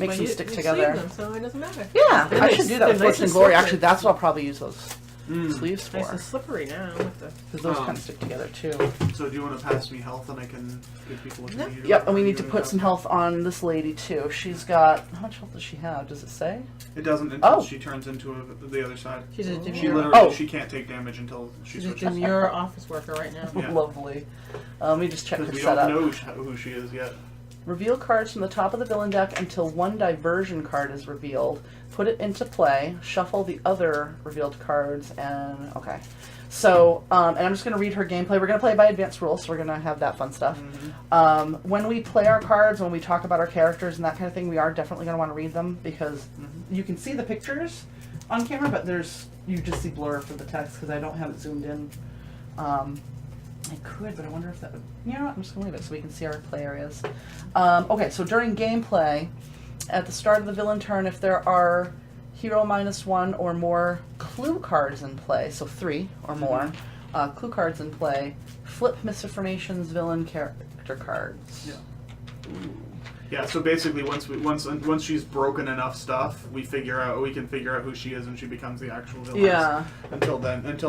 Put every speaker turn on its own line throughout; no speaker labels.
makes them stick
you
together.
Them, so it doesn't matter.
Yeah, I should do that with Fortune and Glory. Actually, that's what I'll probably use those sleeves for.
Nice and slippery now.
Because those kind of stick together too.
So do you want to pass me health and I can give people what they need?
Yep, and we need to put some health on this lady too. She's got, how much health does she have? Does it say?
It doesn't until she turns into the other side.
She's a demure.
She literally she can't take damage until she switches.
She's a demure office worker right now.
Yeah.
Lovely. Let me just check her
we
setup.
don't know who she is yet.
Reveal cards from the top of the villain deck until one diversion card is revealed. Put it into play. Shuffle the other revealed cards and okay. So, and I'm just going to read her gameplay. We're going to play by advanced rules, so we're going to have that fun stuff. When we play our cards, when we talk about our characters and that kind of thing, we are definitely going to want to read them because you can see the pictures on camera, but you just see blur for the text because I don't have it zoomed in. I could, but I wonder if that would... You know what? I'm just going to leave it so we can see our play areas. Okay, so during gameplay, at the start of the villain turn, if there are hero -1 or more clue cards in play, so 3 or more clue cards in play, flip Misinformation's villain character cards.
Yeah. Ooh. Yeah, so basically once she's broken enough stuff, we can figure out who she is and she becomes the actual villain.
Yeah.
Until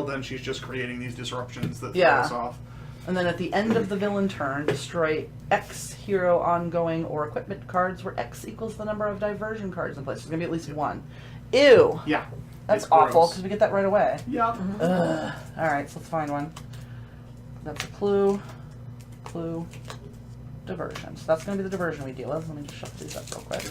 then she's just creating these disruptions that throw us off.
And then at the end of the villain turn, destroy X hero ongoing or equipment cards where X equals the number of diversion cards in place. There's going to be at least 1. Ew!
Yeah.
That's awful because we get that right away.
Yeah.
Alright, so let's find one. That's a clue. Clue. Diversion. So that's going to be the diversion we deal with. Let me just shuffle these up real quick.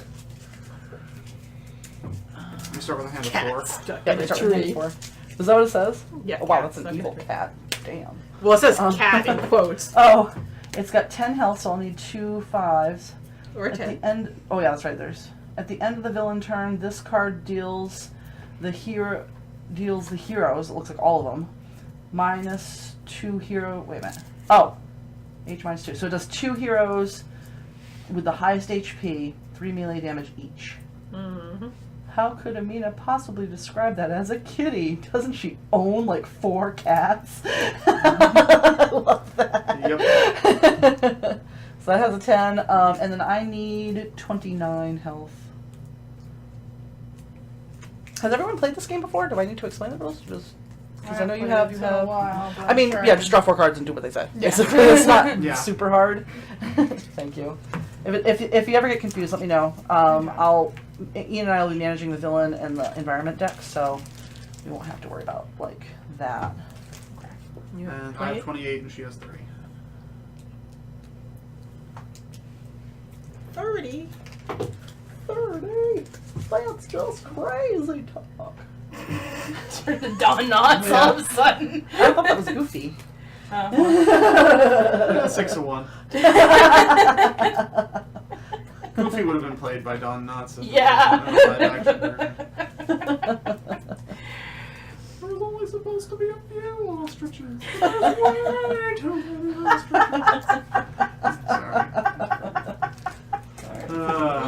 We start with a hand of 4.
Yeah, we start with a hand of 4. Is that what it says?
Yeah.
Oh, wow, that's an evil cat. Damn.
Well, it says cat in quotes.
Oh, it's got 10 health, so I'll need 2 5s.
Or
At
10.
the end, oh yeah, that's right. At the end of the villain turn, this card deals the heroes. It looks like all of them. -2 hero. Wait a minute. Oh, H-2. So it does 2 heroes with the highest HP, 3 melee damage each. How could Amina possibly describe that as a kitty? Doesn't she own like 4 cats? I love that.
Yep.
So that has a 10, and then I need 29 health. Has everyone played this game before? Do I need to explain the rules? Just because I know you have. I mean, yeah, just draw 4 cards and do what they say.
Yeah.
Basically, it's not super hard. Thank you. If you ever get confused, let me know. Ian and I will be managing the villain and the environment deck, so we won't have to worry about like that. Okay.
And I have 28 and she has 3.
30.
30. That's just crazy talk.
Turn to Don Knotts all of a sudden.
I thought that was goofy.
6 of 1. Goofy would have been played by Don Knotts.
Yeah.
There's only supposed to be a few ostriches. There's way too many ostriches. Sorry.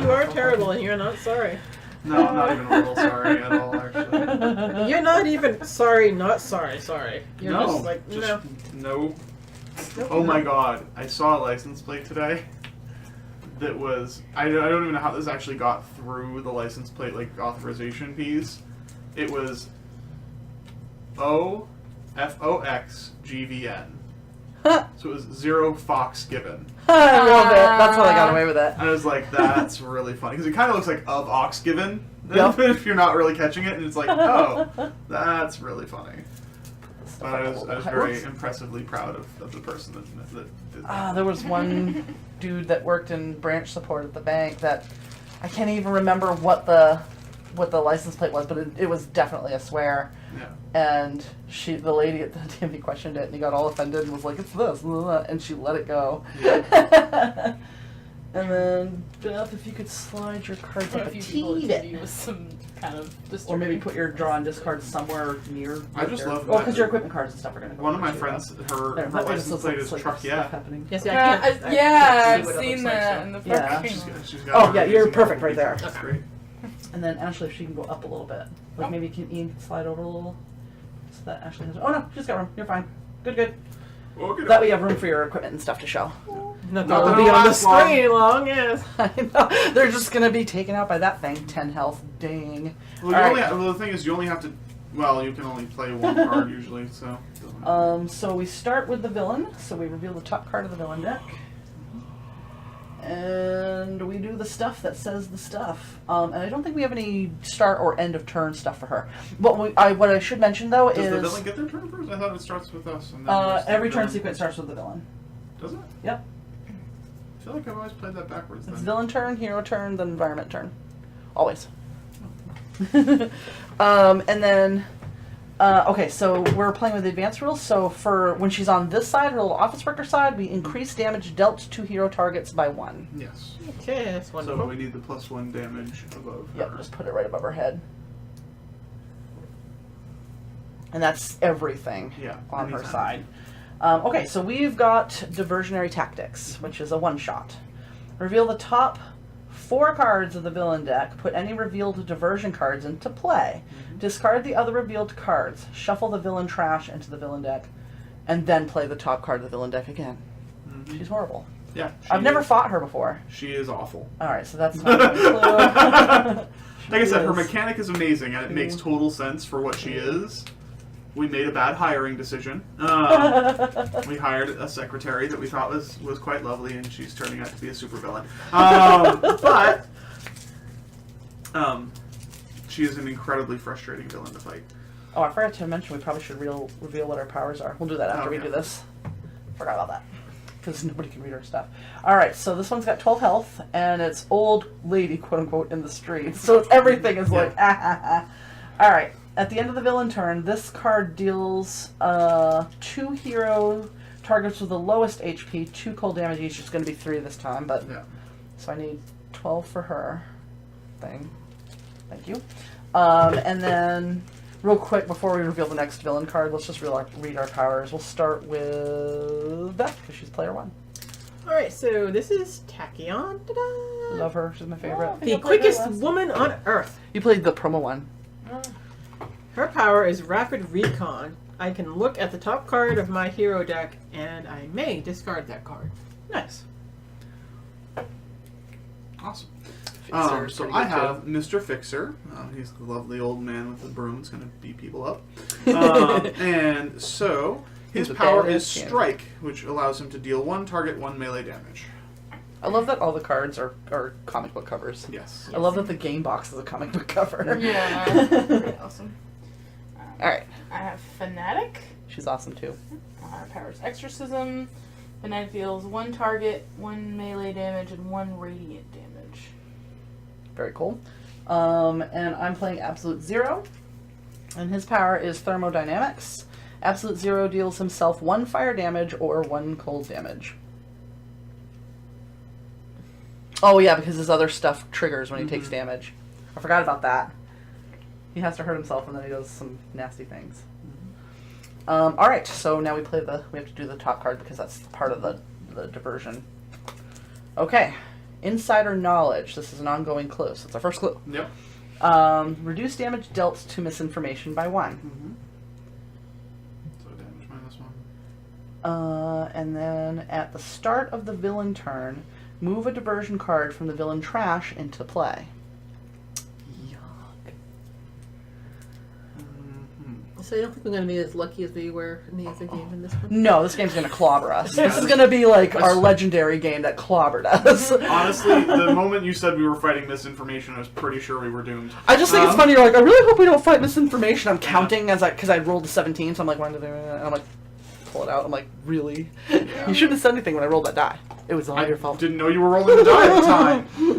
You are terrible and you're not sorry.
No, I'm not even a little sorry at all, actually.
You're not even sorry, not sorry. You're
No,
just like,
no. Oh my god, I saw a license plate today that was, I don't even know how this actually got through the license plate, like, authorization piece. It was OFOXGVN. So it was 0 Fox given.
I love it. That's how they got away with it.
I was like, that's really funny. Because it kind of looks like of ox given.
Yep.
If you're not really catching it. And it's like, oh, that's really funny. But I was very impressively proud of the person that did that.
There was one dude that worked in branch support at the bank that I can't even remember what the license plate was, but it was definitely a swear.
Yeah.
And the lady at the DMV questioned it, and he got all offended and was like, "It's this," and she let it go.
Yeah.
And then, Beth, if you could slide your cards up a teeny bit.
With some kind of
Or maybe put your draw and discard somewhere near.
I just love
Well,
that.
because your equipment cards and stuff are going to go.
One of my
too,
friends,
though.
her license plate is truck, yeah.
Happening.
Yes,
I've seen that in the
Yeah.
She's got
Oh, yeah, you're perfect right there.
That's great.
And then Ashley, if she can go up a little bit. Like maybe Ian can slide over a little. So that Ashley has... Oh no, she's got room. You're fine. Good.
Okay.
That way you have room for your equipment and stuff to show.
Not
Not
that
that
will be
it'll
on the
last long.
screen long, yes.
I know. They're just gonna be taken out by that thing. 10 health. Dang.
Well,
All right.
well, the thing is, you only have to. Well, you can only play one card usually, so.
So we start with the villain. So we reveal the top card of the villain deck. And we do the stuff that says the stuff. And I don't think we have any start or end of turn stuff for her. What I should mention though
Does the
is
villain get their turn first? I thought it starts with us. And then there's the
every turn
villain.
sequence starts with the villain.
Does it?
Yep.
I feel like I've always played that backwards.
It's
Then.
villain turn, hero turn, then environment turn. Always. And then, okay, so we're playing with the advanced rules. So for when she's on this side, her little office worker side, we increase damage dealt to hero targets by 1.
Yes.
Okay, that's wonderful.
So we need the +1 damage above.
Yep,
her.
just put it right above her head. And that's everything
Yeah,
on her
anytime.
side. Okay, so we've got Diversionary Tactics, which is a one-shot. Reveal the top 4 cards of the villain deck. Put any revealed diversion cards into play. Discard the other revealed cards. Shuffle the villain trash into the villain deck. And then play the top card of the villain deck again.
Mhm.
She's horrible.
Yeah.
I've never
is-
fought her before.
She is awful.
Alright, so that's not a clue.
Like I said, her
She is.
mechanic is amazing, and it makes total sense for what she is. We made a bad hiring decision. We hired a secretary that we thought was quite lovely, and she's turning out to be a supervillain. But she is an incredibly frustrating villain to fight.
Oh, I forgot to mention we probably should reveal what our powers are. We'll do that after we
Okay.
do this. Forgot about that. Because nobody can read our stuff. Alright, so this one's got 12 health, and it's old lady, quote-unquote, in the streets. So it's, everything is like, ah, ah, ah. Alright, at the end of the villain turn, this card deals 2 hero targets with the lowest HP, 2 cold damage each. It's going to be 3 this time, but...
Yeah.
So I need 12 for her thing. Thank you. And then, real quick, before we reveal the next villain card, let's just read our powers. We'll start with Beth, because she's player 1.
Alright, so this is Tachyon. Ta-da!
Love her. She's my favorite.
Oh,
The
I played
quickest
that last
woman on Earth.
You played the promo one.
Her power is Rapid Recon. I can look at the top card of my hero deck, and I may discard that card.
Nice.
Awesome.
Fixer's
So
pretty
I
good,
have Mr. Fixer. He's the lovely old man with the broom. He's going to beat people up. And so his
He's a
power
badass
is
champion.
Strike, which allows him to deal 1 target, 1 melee damage.
I love that all the cards are comic book covers.
Yes.
I love that the game box is a comic book cover.
Yeah, pretty awesome.
Alright.
I have Fanatic.
She's awesome too.
Our power's Exorcism. Fanatic deals 1 target, 1 melee damage, and 1 radiant damage.
Very cool. And I'm playing Absolute Zero. And his power is Thermodynamics. Absolute Zero deals himself 1 fire damage or 1 cold damage. Oh yeah, because his other stuff triggers when he takes damage. I forgot about that. He has to hurt himself and then he does some nasty things. Alright, so now we have to do the top card because that's part of the diversion. Okay. Insider Knowledge. This is an ongoing clue, so it's our first clue.
Yep.
Reduce damage dealt to misinformation by 1.
So damage -1.
And then at the start of the villain turn, move a diversion card from the villain trash into play. Yuck.
So you don't think we're going to be as lucky as we were in the other game in this one?
No, this game's gonna clobber us. This is gonna be like our legendary game that clobbered us.
Honestly, the moment you said we were fighting misinformation, I was pretty sure we were doomed.
I just think it's funny. You're like, I really hope we don't fight misinformation. I'm counting because I rolled a 17, so I'm like, when did I? And I'm like, pull it out. I'm like, really? You shouldn't have said anything when I rolled that die. It was all
I
your fault.
didn't know you were rolling the die at the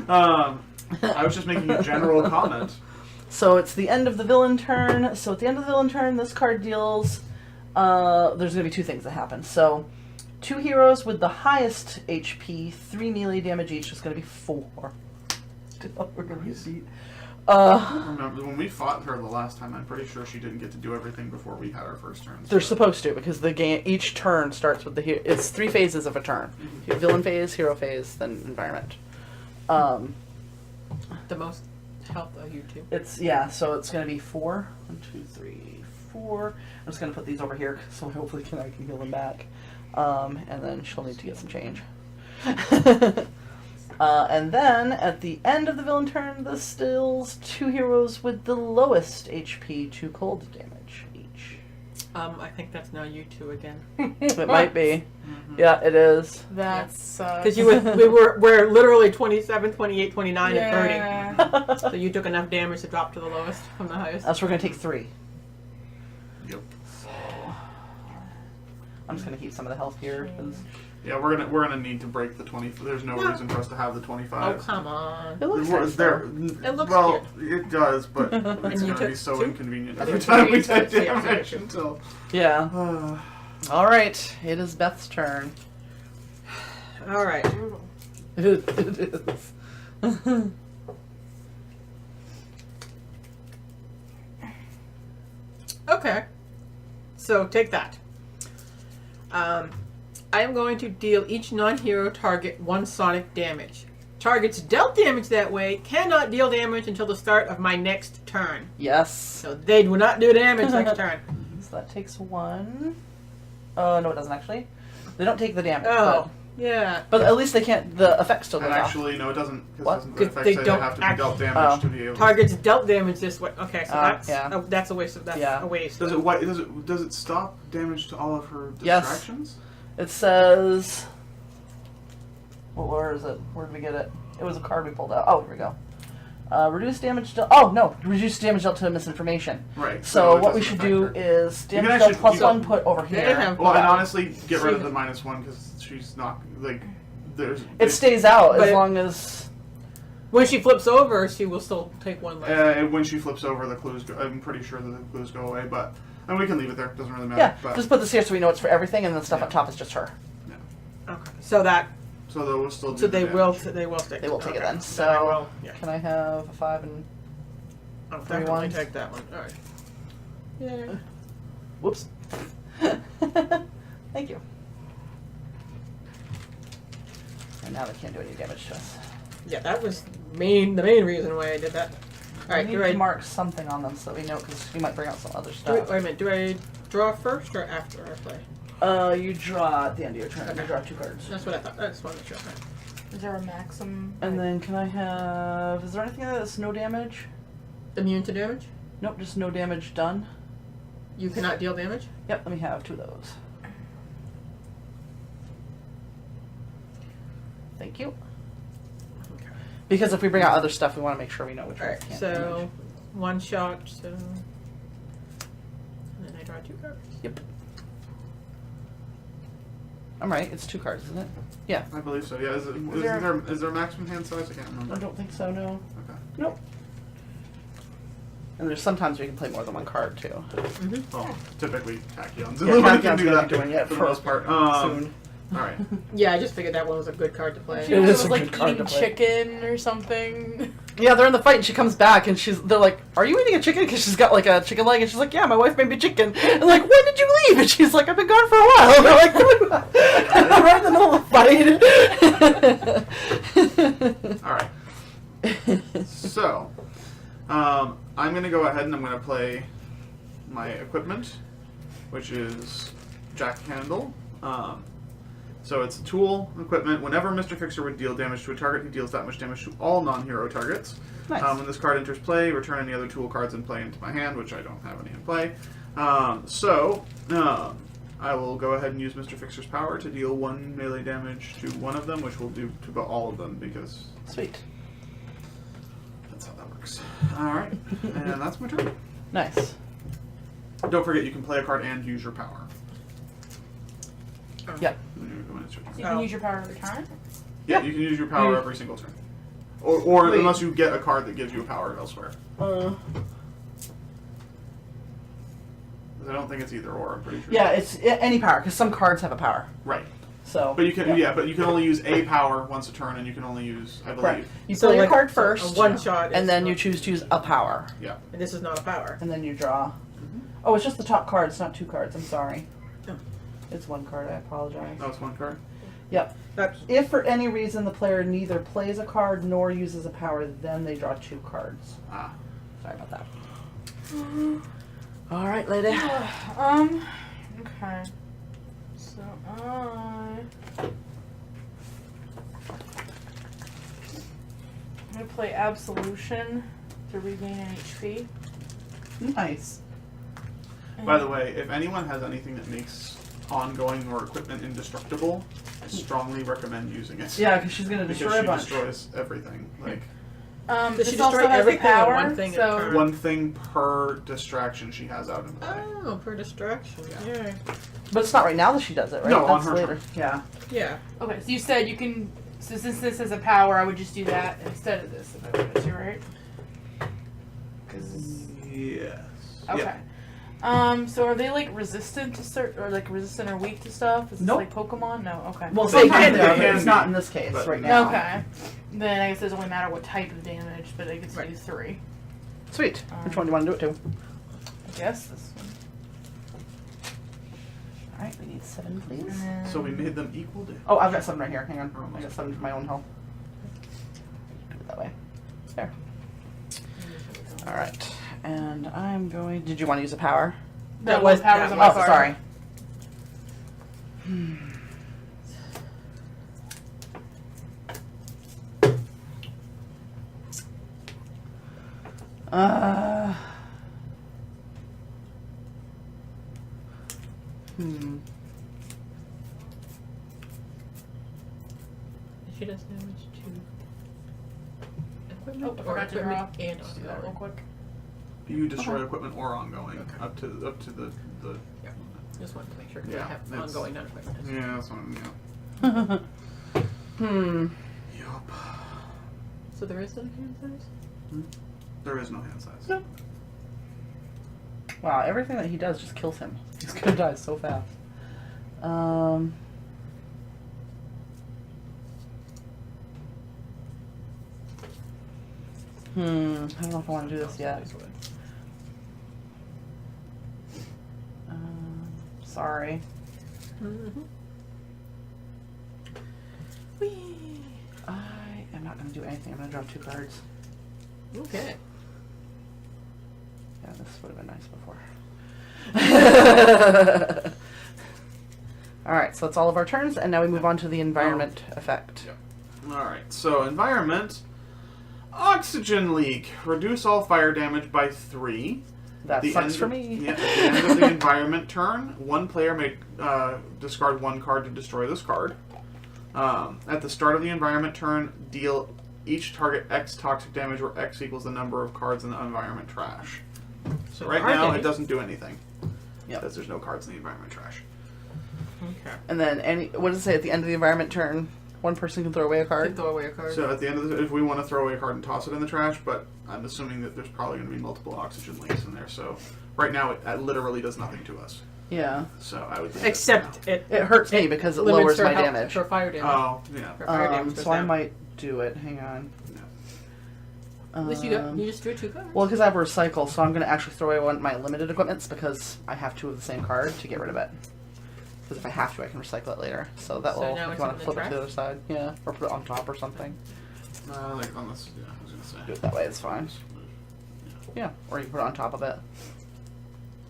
time. I was just making a general comment.
So it's the end of the villain turn. So at the end of the villain turn, this card deals... there's going to be 2 things that happen. So 2 heroes with the highest HP, 3 melee damage each. It's going to be 4. We're going to get beat.
Remember, when we fought her the last time, I'm pretty sure she didn't get to do everything before we had our first turn.
They're supposed to, because the game, each turn starts with the... It's 3 phases of a turn. You have villain phase, hero phase, then environment.
The most health of you two.
It's, yeah, so it's going to be 4. 1, 2, 3, 4. I'm just going to put these over here, so hopefully I can heal them back. And then she'll need to get some change. And then, at the end of the villain turn, this deals 2 heroes with the lowest HP 2 cold damage each.
I think that's now you two again.
It might be. Yeah, it is.
That's
Because we're literally 27, 28, 29,
yeah.
and 30. So you took enough damage to drop to the lowest from the highest.
So we're going to take 3.
Yep.
I'm just going to keep some of the health here. 'Cause
Yeah, we're gonna need to break the 20. There's no reason for us to have the 25.
Oh, come on.
it looks
There-
nice,
there-
though.
It looks
well, it does, but it's
you
going to
took
be so
2?
inconvenient
I
every
took
time we
3,
take
so yeah.
damage until.
Yeah. All right. It is Beth's turn.
All right.
It is.
Okay. So take that. I am going to deal each non-hero target 1 sonic damage. Targets dealt damage that way cannot deal damage until the start of my next turn.
Yes.
So they do not do damage next turn.
So that takes 1. Oh, no, it doesn't actually. They don't take the damage.
Oh, yeah.
But at least they can't. The effect still goes
And
off.
actually, no, it doesn't.
What?
Because
Because
the
they
effects say they
don't
have to be
act-
dealt damage to be able.
Targets dealt damage this way. Okay, so that's
yeah.
that's a waste of that's
Yeah.
a waste.
Does it stop damage to all of her
Yes.
distractions?
It says. Well, where is it? Where did we get it? It was a card we pulled out. Oh, here we go. Reduce damage dealt. Oh no, reduce damage dealt to misinformation.
Right.
So
it
what we
doesn't
should
affect
do
her.
is
can
damage
actually-
dealt plus
you-
1 put over
They
here.
have-
Well, and
Yeah.
honestly, get rid
See-
of the -1 because she's not like there's.
It stays out
But
as
it-
long as.
When she flips over, she will still take 1 less.
When she flips over, the clues. I'm pretty sure that the clues go away, but and we can leave it there. Doesn't really matter.
Yeah,
But,
just put this here so we know it's for everything, and the stuff
Yeah.
up top is just her.
Okay. So that
so they will still. Do
so
the
they
damage.
will stick.
They will take it
Okay.
then.
I
So
will, yeah.
can I have a 5 and
I'll
3
definitely
ones?
take that one. All right. Yeah.
Whoops. Thank you. And now they can't do any damage to us.
Yeah, that was the main reason why I did that. All right,
we
do
need
I
to mark something on them so that we know, because we might bring out some other
wait
stuff.
a minute? Do I draw first or after I play?
You draw at the end of your turn.
Okay.
You draw 2 cards.
That's what I thought. I just wanted to make sure.
Is there a maximum?
And then can I have... Is there anything that's no damage?
Immune to damage?
Nope, just no damage done.
You cannot deal damage?
Yep, let me have 2 of those. Thank you.
Okay.
Because if we bring out other stuff, we want to make sure we know which
All
ones
right.
can't
So
damage.
1 shot. So and then I draw 2 cards.
Yep. I'm right, it's 2 cards, isn't it? Yeah.
I believe so. Yeah. Is
there-
there a maximum hand size? I can't
I
remember.
don't think so, no.
Okay.
Nope. And there's sometimes we can play more than 1 card, too.
Well, typically Tachyon's.
Yeah,
We can
Tachyon's
do
gonna
that
be doing it
for the
for
most part.
Soon.
All right.
Yeah, I just figured that one was a good card to play.
She
It
was
is a
like
good card
eating
to play.
chicken or something.
Yeah, they're in the fight, and she comes back, and they're like, "Are you eating a chicken?" Because she's got like a chicken leg, and she's like, "Yeah, my wife made me chicken." And like, "When did you leave?" And she's like, "I've been gone for a while." And they're like, right in the middle of the fight.
All right. So, I'm going to go ahead and I'm going to play my equipment, which is Jack Handle. So it's a tool, equipment. Whenever Mr. Fixer would deal damage to a target, he deals that much damage to all non-hero targets.
Nice.
When this card enters play, return any other tool cards in play into my hand, which I don't have any in play. I will go ahead and use Mr. Fixer's power to deal 1 melee damage to one of them, which will do to all of them, because
Sweet.
that's how that works. Alright, and that's my turn.
Nice.
Don't forget, you can play a card and use your power.
Yep.
When it's your turn.
So you can use your power every time?
Yeah, you can use your power every single turn. Or
Wait.
unless you get a card that gives you a power elsewhere. I don't think it's either or, I'm pretty sure.
Yeah, it's any power, because some cards have a power.
Right.
So.
But you can but you can only use a power once a turn, and you can only use, I believe.
Correct. You play your card
so
first,
A 1 shot.
and
is
then you
not-
choose to use a power,
Yeah.
And this is not a power.
and then you draw. Oh, it's just the top card. It's not 2 cards. I'm sorry.
Oh.
It's 1 card. I apologize.
That was one card.
Yep.
That's
If for any reason the player neither plays a card nor uses a power, then they draw 2 cards.
Ah.
Sorry about that. All right, lady.
Okay. So I play Absolution to regain an HP.
Nice.
By the way, if anyone has anything that makes ongoing or equipment indestructible, I strongly recommend using it.
Yeah, because she's gonna
Because
destroy a
she
bunch.
destroys everything. Like
Does
This
she
also
destroy
has the
everything or
power,
one thing at a
so
time?
one thing per distraction she has out in play.
Oh, for distraction.
Yeah.
Yeah.
But it's not right now that she does it, right?
No, on
That's
her
later.
turn.
Yeah.
Yeah.
okay. So you said you can. So since this is a power, I would just do that instead of this if I wanted to, right? Because
Yes.
okay.
Yeah.
So are they like resistant to certain, or like resistant or weak to stuff? Is this
Nope.
like Pokemon? No. Okay.
Well,
They
sometimes
can
they
be,
are,
they
but
can
it's not
be,
in this case
but-
right now.
Okay. Then I guess it doesn't really matter what type of damage, but I get to
Right.
do 3.
Sweet. Which one do you want to do it to?
I guess this one.
All right, we need 7, please.
And then,
So we made them equal to.
Oh, I've got 7 right here. Hang on. I got 7 for my own health. Do it that way. There. All right. And I'm going. Did you want to use a power?
that
was-
was powers
that
on my
Oh,
card.
sorry. Uh. Hmm.
She does damage to
Oh,
equipment
I
or
forgot to draw.
equipment and
Just do that real
ongoing.
quick.
You destroy equipment or ongoing
Okay.
up to the.
Yeah. Just wanted to make sure 'cause
Yeah,
I have
it's-
ongoing, not equipment.
Yeah, that's what. Yeah.
Hmm.
Yup.
So there is no hand size?
There is no hand size.
No. Wow, everything that he does just kills him. He's gonna die so fast. I don't know if I want to do this yet. Sorry.
Mm-hmm. Whee!
I am not going to do anything. I'm going to draw 2 cards.
Okay.
Yeah, this would have been nice before. Alright, so it's all of our turns, and now we move on to the environment effect.
Yep. Alright, so environment. Oxygen leak. Reduce all fire damage by 3.
That
The
sucks
end
for
of-
me.
Yeah, at the end of the environment turn, one player may discard 1 card to destroy this card. At the start of the environment turn, deal each target X toxic damage, where X equals the number of cards in the environment trash. So right now, it doesn't do anything.
Yep.
Because there's no cards in the environment trash.
Okay.
And then, what does it say at the end of the environment turn? One person can throw away a
Can
card?
throw away a card.
So at the end of if we want to throw away a card and toss it in the trash, but I'm assuming that there's probably going to be multiple oxygen leaks in there. So right now, it literally does nothing to us.
Yeah.
So I would leave
Except
it
It hurts me because it
limits
lowers
her
my
health-
damage.
her fire
for
damage.
now. Oh, yeah.
Her fire damage goes
So I
down.
might do it. Hang on.
At least you just drew 2 cards.
Well, because I have recycle, so I'm going to actually throw away one of my limited equipments because I have 2 of the same card to get rid of it. Because if I have to, I can recycle it later. So that
So
will,
now
if
it's
you want
in
to
the
flip it to the
trash?
other side. Yeah. Or put it on top or something.
Like on this, yeah, I was going to say.
Do it that way, it's fine. Yeah. Or you can put it on top of it.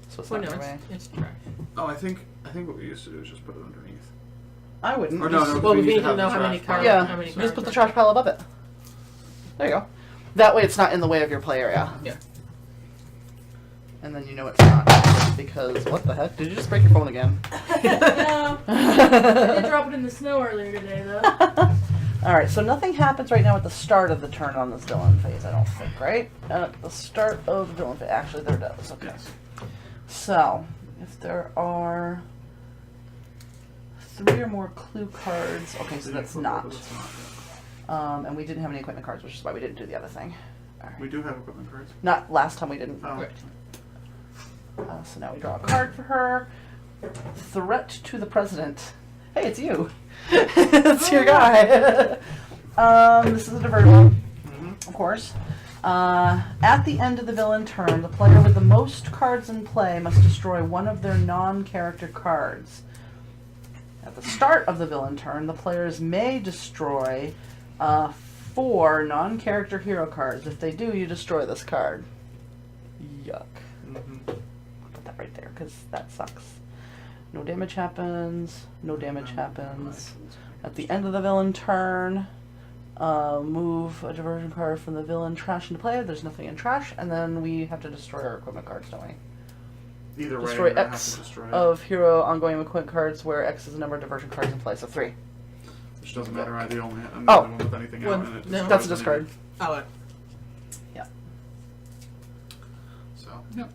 So it's
Well,
not
no,
in your way.
it's trash.
Oh, I think what we used to do is just put it underneath.
I wouldn't.
Or no,
Just-
no.
Well, we
used
need to
have
know
the
how many
trash
cards.
pile.
Yeah,
How many
you just put the
cards
trash pile above it. There you go. That way it's not in the way of your play area.
Yeah.
And then you know it's not. Because, what the heck? Did you just break your phone again?
No. I did drop it in the snow earlier today, though.
Alright, so nothing happens right now at the start of the turn on this villain phase, I don't think, right? At the start of the villain phase. Actually, there does. Okay.
Yes.
So, if there are 3 or more clue cards. Okay, so that's not.
That's not,
And we didn't have any equipment cards, which is why we didn't do the other thing.
yeah. We do have equipment cards.
Not last time we didn't.
Oh.
Right.
So now we draw a card for her. Threat to the president. Hey, it's you. It's your guy. This is a divert one, of course. At the end of the villain turn, the player with the most cards in play must destroy one of their non-character cards. At the start of the villain turn, the players may destroy 4 non-character hero cards. If they do, you destroy this card. Yuck. Put that right there, because that sucks. No damage happens. No damage happens. At the end of the villain turn, Move a diversion card from the villain trash into play. There's nothing in trash, and then we have to destroy our equipment cards, don't we?
Either way,
Destroy
you're gonna have
X
to destroy it.
of hero ongoing equipment cards, where X is the number of diversion cards in play, so 3.
Which doesn't matter. I the only
Oh.
one with anything
One-
out in it.
no.
destroys
That's a
anything.
discard.
Oh,
So, yep.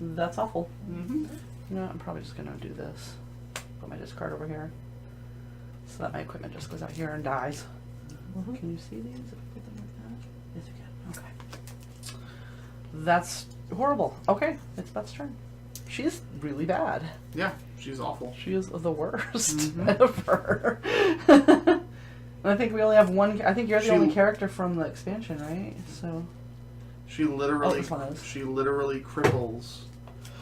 That's awful.
Mm-hmm.
You know what, I'm probably just gonna do this. Put my discard over here. So that my equipment just goes out here and dies.
Mhm.
Can you see these if I put them like that? Yes, you can. Okay. That's horrible. Okay, it's Beth's turn. She's really bad.
Yeah, she's awful.
She is the worst
Mhm.
ever. And I think we only have one. I think you're the
She-
only character from the expansion, right? So
She literally,
this one is.
she literally cripples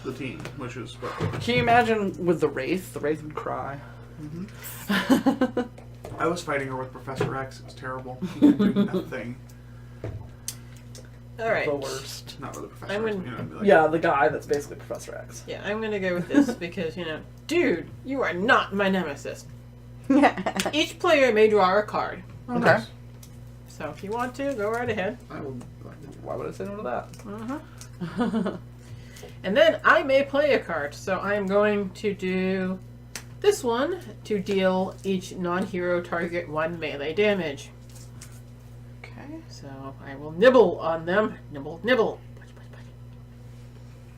the team, which is what.
can you imagine with the Wraith? The Wraith would cry.
Mm-hmm. I was fighting her with Professor X. It was terrible. He couldn't do nothing.
all right.
The worst.
Not really Professor
I'm
X,
in-
but, you know, like,
Yeah, the guy that's basically Professor X.
Yeah, I'm gonna go with this because, dude, you are not my nemesis. Each player may draw a card.
Okay.
So if you want to, go right ahead.
I will.
Why would I say no to that?
Uh-huh. And then I may play a card. So I am going to do this one to deal each non-hero target 1 melee damage.
Okay.
So I will nibble on them. Nibble, nibble.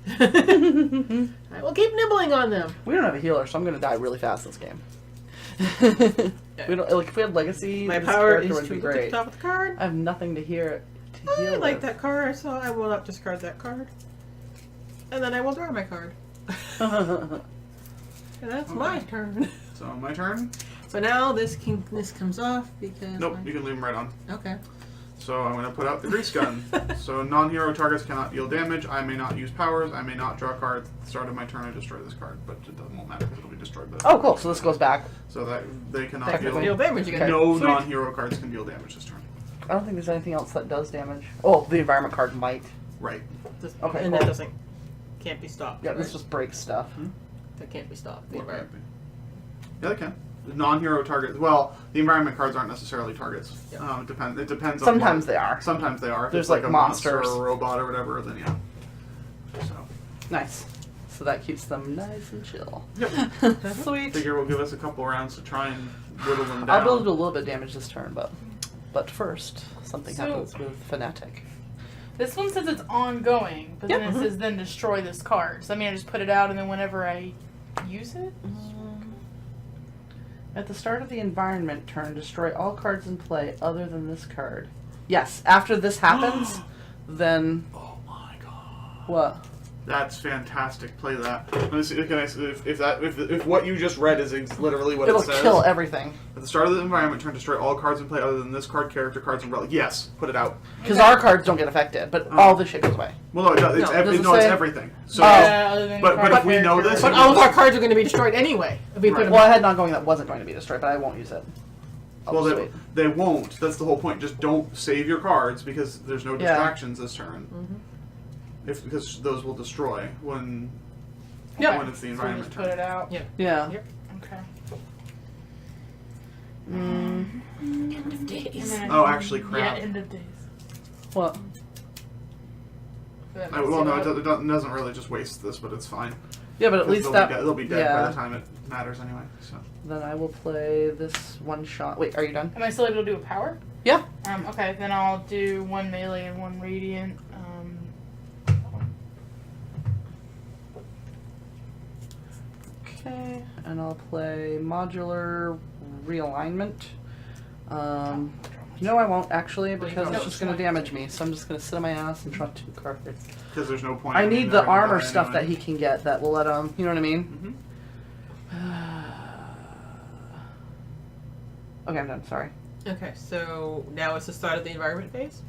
I will keep nibbling on them.
We don't have a healer, so I'm gonna die really fast this game. We don't like if we had legacy.
My
this
power
character
is
would
to
be
look at the
great.
top of the card.
I have nothing to heal.
I like
with.
that card, so I will not discard that card. And then I will draw my card. And that's my
Okay.
turn.
So my turn.
So now this comes off because
Nope, you can leave them right on.
Okay.
So I'm going to put out the grease gun. So non-hero targets cannot deal damage. I may not use powers. I may not draw cards. At the start of my turn, I destroy this card, but it won't matter because it'll be destroyed. By the
Oh, cool. So this goes back.
So that they cannot
Technically.
Deal damage again.
No
Sweet.
non-hero cards can deal damage this turn.
I don't think there's anything else that does damage. Oh, the environment card might.
Right.
Okay,
And
cool.
that can't be stopped.
Yeah,
right?
this just breaks stuff.
That can't be stopped. The
What can it
environment.
be? Yeah, they can. The non-hero targets. Well, the environment cards aren't necessarily targets.
Yeah.
It depends. It depends. on
Sometimes
what-
they are.
Sometimes they are. If
There's,
it's like
like,
a monster
monsters.
or a robot or whatever, then yeah. So.
Nice. So that keeps them nice and chill.
Yep.
Sweet.
Figure will give us a couple rounds to try and whittle them down.
I'll be able to do a little bit of damage this turn, but first something
So-
happens with Fanatic.
This one says it's ongoing, but then
Yep.
it says then destroy this card. So I mean, I just put it out, and then whenever I use it,
At the start of the environment turn, destroy all cards in play other than this card. Yes, after this happens, then
Oh my god.
what?
That's fantastic. Play that. Let me see. Can I, if what you just read is literally what
It'll
it says.
kill everything.
At the start of the environment, turn destroy all cards in play other than this card, character cards, and relic. Yes, put it out.
Because our cards don't get affected, but all the shit goes away.
Well, no, it does. It's,
No,
ev-
does it
no, it's
say-
everything. So,
yeah, other than
but
card
if we know
character.
this-
But all of our cards are going to be destroyed anyway. If we put
Right.
them
Well, I had an ongoing that wasn't going to be destroyed, but I won't use it.
well,
Oh, sweet.
they won't. That's the whole point. Just don't save your cards because there's no
Yeah.
distractions this turn. Because those will destroy when it's the
So
environment
just
turn.
put it out.
Yeah.
Yeah.
Yep.
Okay.
End of
And
days.
then
Oh, actually, crap.
Yeah, end of days.
What?
That
Well,
makes
no,
it
it doesn't really just waste this, but it's fine.
Yeah, but at
'Cause
least
they'll
that.
be they'll be dead
yeah.
by the time it matters anyway. So
Then I will play this one shot. Wait, are you done?
Am I still able to do a power?
Yeah.
Okay, then I'll do 1 melee and 1 radiant.
Okay, and I'll play modular realignment. No, I won't actually because
No,
it's just going to damage me. So I'm just going to sit on my ass and draw 2 cards.
because there's no point.
I
in
need
being
the
there anyway.
armor stuff that he can get that will let him. You know what I mean?
Mhm.
Okay, I'm done. Sorry.
Okay, so now it's the start of the environment phase.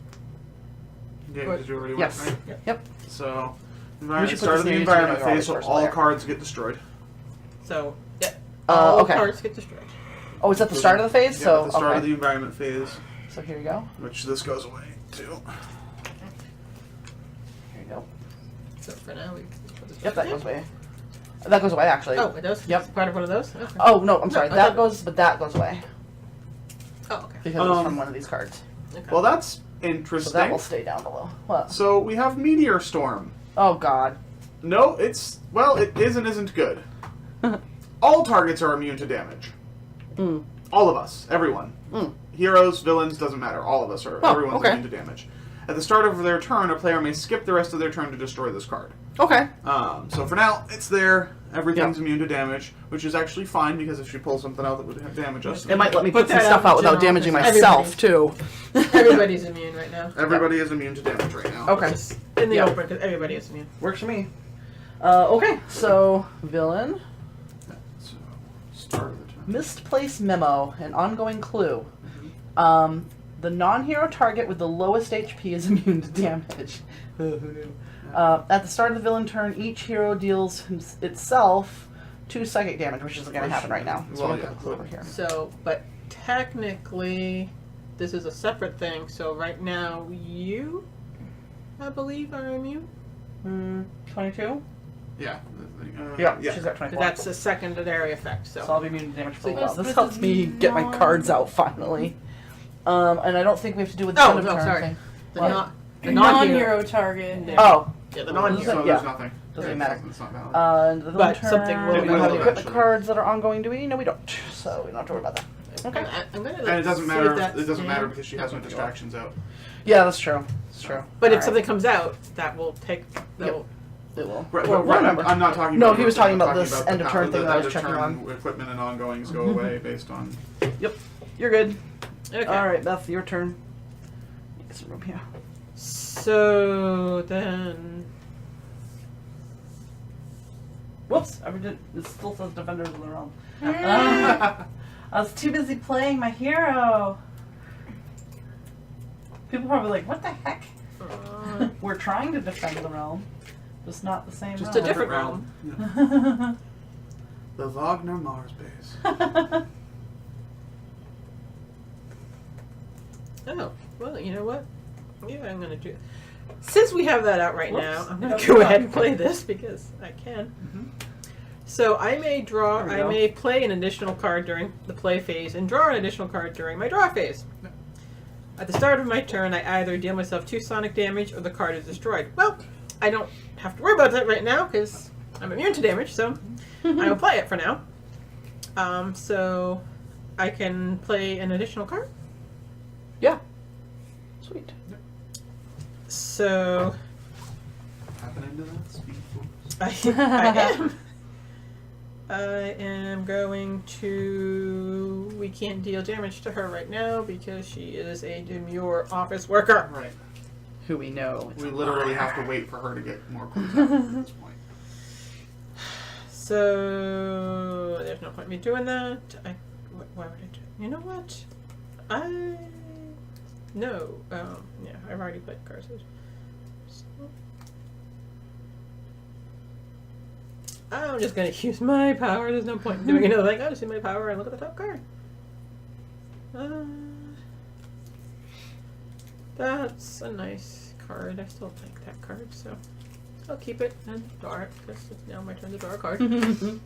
Yeah, because you already
Yes.
went, right?
Yep.
So
We
environment
should put
start
this
of the
in the
environment
environment
phase, so
first
all
layer.
cards get destroyed.
So, yeah. All
Okay.
cards get destroyed.
Oh, it's at the start of the phase,
Yeah,
so
at the start
okay.
of the environment phase,
So here you go.
which this goes away too.
Here you go.
So for now, we put this
Yep,
back
that
in.
goes away. That goes away actually.
Oh, it does?
Yep.
It's part of one of those? Okay.
Oh no, I'm sorry.
I
That
thought-
goes, but that goes away.
Oh, okay.
because it's from one of these cards.
Okay.
Well, that's
So
interesting.
that will stay down below. What?
So we have Meteor Storm.
Oh God.
No, it is and isn't good. All targets are immune to damage.
Mm.
All of us, everyone.
Mm.
Heroes, villains, doesn't matter. All of us are.
Oh,
Everyone's
okay.
immune to damage. At the start of their turn, a player may skip the rest of their turn to destroy this card.
Okay.
So for now, it's there. Everything's
Yeah.
immune to damage, which is actually fine because if she pulls something out that would have damage us,
It might let me
Put
put some
that
stuff
out
out
in
without
general,
damaging
because
myself too.
Everybody's immune right now.
everybody is immune to damage right now.
Okay.
Just in the
Yeah.
open, because everybody is immune.
Works for me. Okay. So villain.
So start of the turn.
Misplaced memo, an ongoing clue.
Mm-hmm.
The non-hero target with the lowest HP is immune to damage. Who knew? At the start of the villain turn, each hero deals itself 2 psychic damage, which isn't going to happen right now. So
Well,
I'm
yeah.
going to clue over here.
So, but technically, this is a separate thing. So right now, you, I believe, are immune.
22?
Yeah.
Yeah,
Yeah.
she's got 24.
That's a secondary effect.
So I'll be immune to damage for a
So
while.
this
This helps
is
me get my
non-
cards out finally. And I don't think we have to do with the
Oh,
end of
no,
turn
sorry.
thing.
The
What?
non-hero.
Non-hero target.
Yeah.
Oh,
Yeah, the
So
non-hero.
Yeah.
there's nothing.
doesn't
It's
matter.
It's not valid.
And the villain
But
turn,
something will
we
be
have the
valid
equipment
eventually.
cards that are ongoing. Do we? No, we don't. So we don't have to worry about that. Okay.
I'm gonna,
And it doesn't
save
matter.
that
It doesn't matter
scan.
because she has no distractions out.
Yeah, that's true. That's true.
But if
Alright.
something comes out, that will take. That
Yep.
will,
It will.
Right,
Well,
but
remember.
I'm not talking
No,
about.
he was
your
talking
thing,
about
I'm
this end of turn thing that I was checking
on. Equipment and ongoings go away based on.
Yep. You're good.
okay.
All right, Beth, your turn. Get some room here.
So then,
Whoops! It still says Defenders of the Realm. I was too busy playing my hero. People probably like, what the heck? We're trying to defend the realm, just not the same
just a
realm.
different realm.
Yeah. The Wagner Mars Base.
Oh, well, you know what? Yeah, I'm gonna do. Since we have that out right now,
Whoops.
I'm gonna
Yeah,
go
yeah.
ahead and play this because I can. So I may draw.
There we
I
go.
may play an additional card during the play phase and draw an additional card during my draw phase.
Yeah.
At the start of my turn, I either deal myself 2 sonic damage or the card is destroyed. Well, I don't have to worry about that right now because I'm immune to damage, so I will play it for now. So I can play an additional card.
Yeah. Sweet.
So
Happening to that speed force.
I am. I am going to. We can't deal damage to her right now because she is a demure office worker.
Right.
Who we know.
We literally have to wait for her to get more clues out at this point.
So there's no point in me doing that. Why would I do? You know what? No. Yeah, I've already played cards. So, I'm just gonna use my power. There's no point in doing another thing. I'll just use my power and look at the top card. That's a nice card. I still like that card, so I'll keep it and draw it because it's now my turn to draw a card. So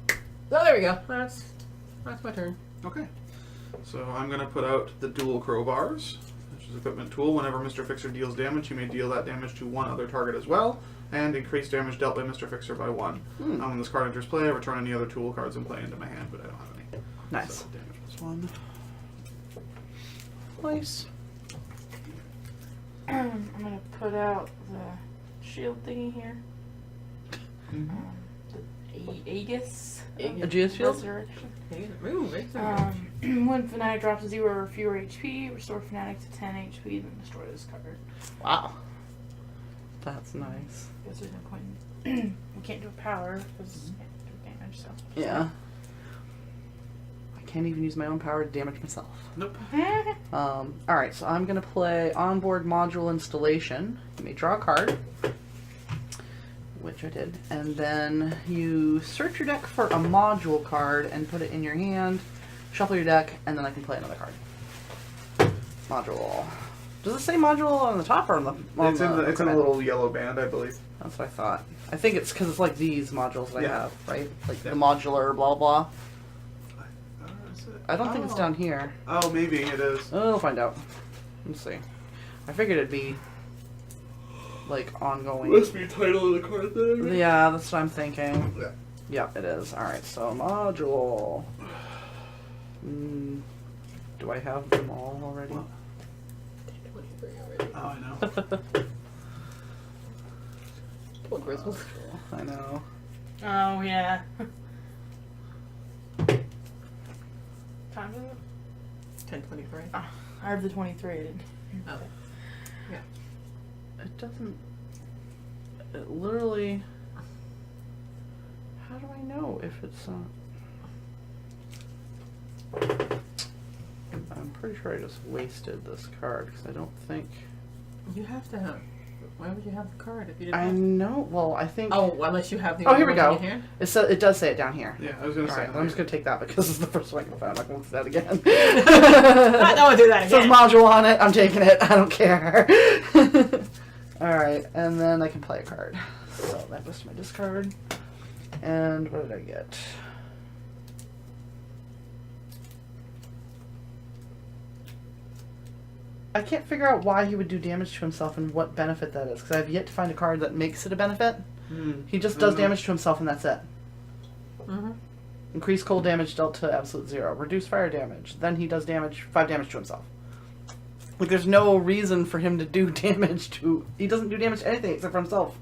there we go. That's my turn.
Okay. So I'm going to put out the dual crowbars, which is equipment tool. Whenever Mr. Fixer deals damage, you may deal that damage to one other target as well, and increase damage dealt by Mr. Fixer by 1. When this card enters play, I return any other tool cards in play into my hand, but I don't have any.
Nice.
So damage plus 1.
Nice.
I'm gonna put out the shield thingy here. The Aegis.
Aegis field?
Resurrection.
Ooh, right there.
When Fanatic drops 0 or fewer HP, restore Fanatic to 10 HP, then destroy this card.
Wow. That's nice.
Guess there's no point in. We can't do a power because we can't do damage, so.
Yeah. I can't even use my own power to damage myself.
Nope.
Alright, so I'm going to play onboard module installation. You may draw a card, which I did, and then you search your deck for a module card and put it in your hand, shuffle your deck, and then I can play another card. Module. Does it say module on the top or on the
It's in a
equipment?
little yellow band, I believe.
That's what I thought. I think it's because it's like these modules that I
Yeah.
have, right? Like
Yeah.
the modular blah blah. I don't think it's down here.
Oh, maybe it is.
Oh, we'll find out. Let's see. I figured it'd be like ongoing.
Must be title of the card then.
Yeah, that's what I'm thinking.
Yeah.
Yep, it is. Alright, so module. Do I have them all already?
Oh, I know.
Poor Grizzles.
I know.
Oh, yeah. Time is it?
10:23.
I have the 23. I didn't.
Oh.
It doesn't. It literally. How do I know if it's I'm pretty sure I just wasted this card because I don't think.
You have to have. Why would you have the card if you didn't?
I
have...
know. Well, I think.
Oh, unless you have the.
Oh, here we
other one
go.
in your hand?
It does say it down here.
Yeah, I was gonna say.
Alright, I'm just gonna take that because it's the first one I can find. I'm not gonna look at that again.
I don't want to do that
It says
again.
module on it. I'm taking it. I don't care. Alright, and then I can play a card. So that goes to my discard. And what did I get? I can't figure out why he would do damage to himself and what benefit that is, because I've yet to find a card that makes it a benefit. He just does damage to himself and that's it.
Mm-hmm.
Increase cold damage dealt to absolute 0. Reduce fire damage. Then he does 5 damage to himself. Like, there's no reason for him to do damage to... He doesn't do damage to anything except for himself.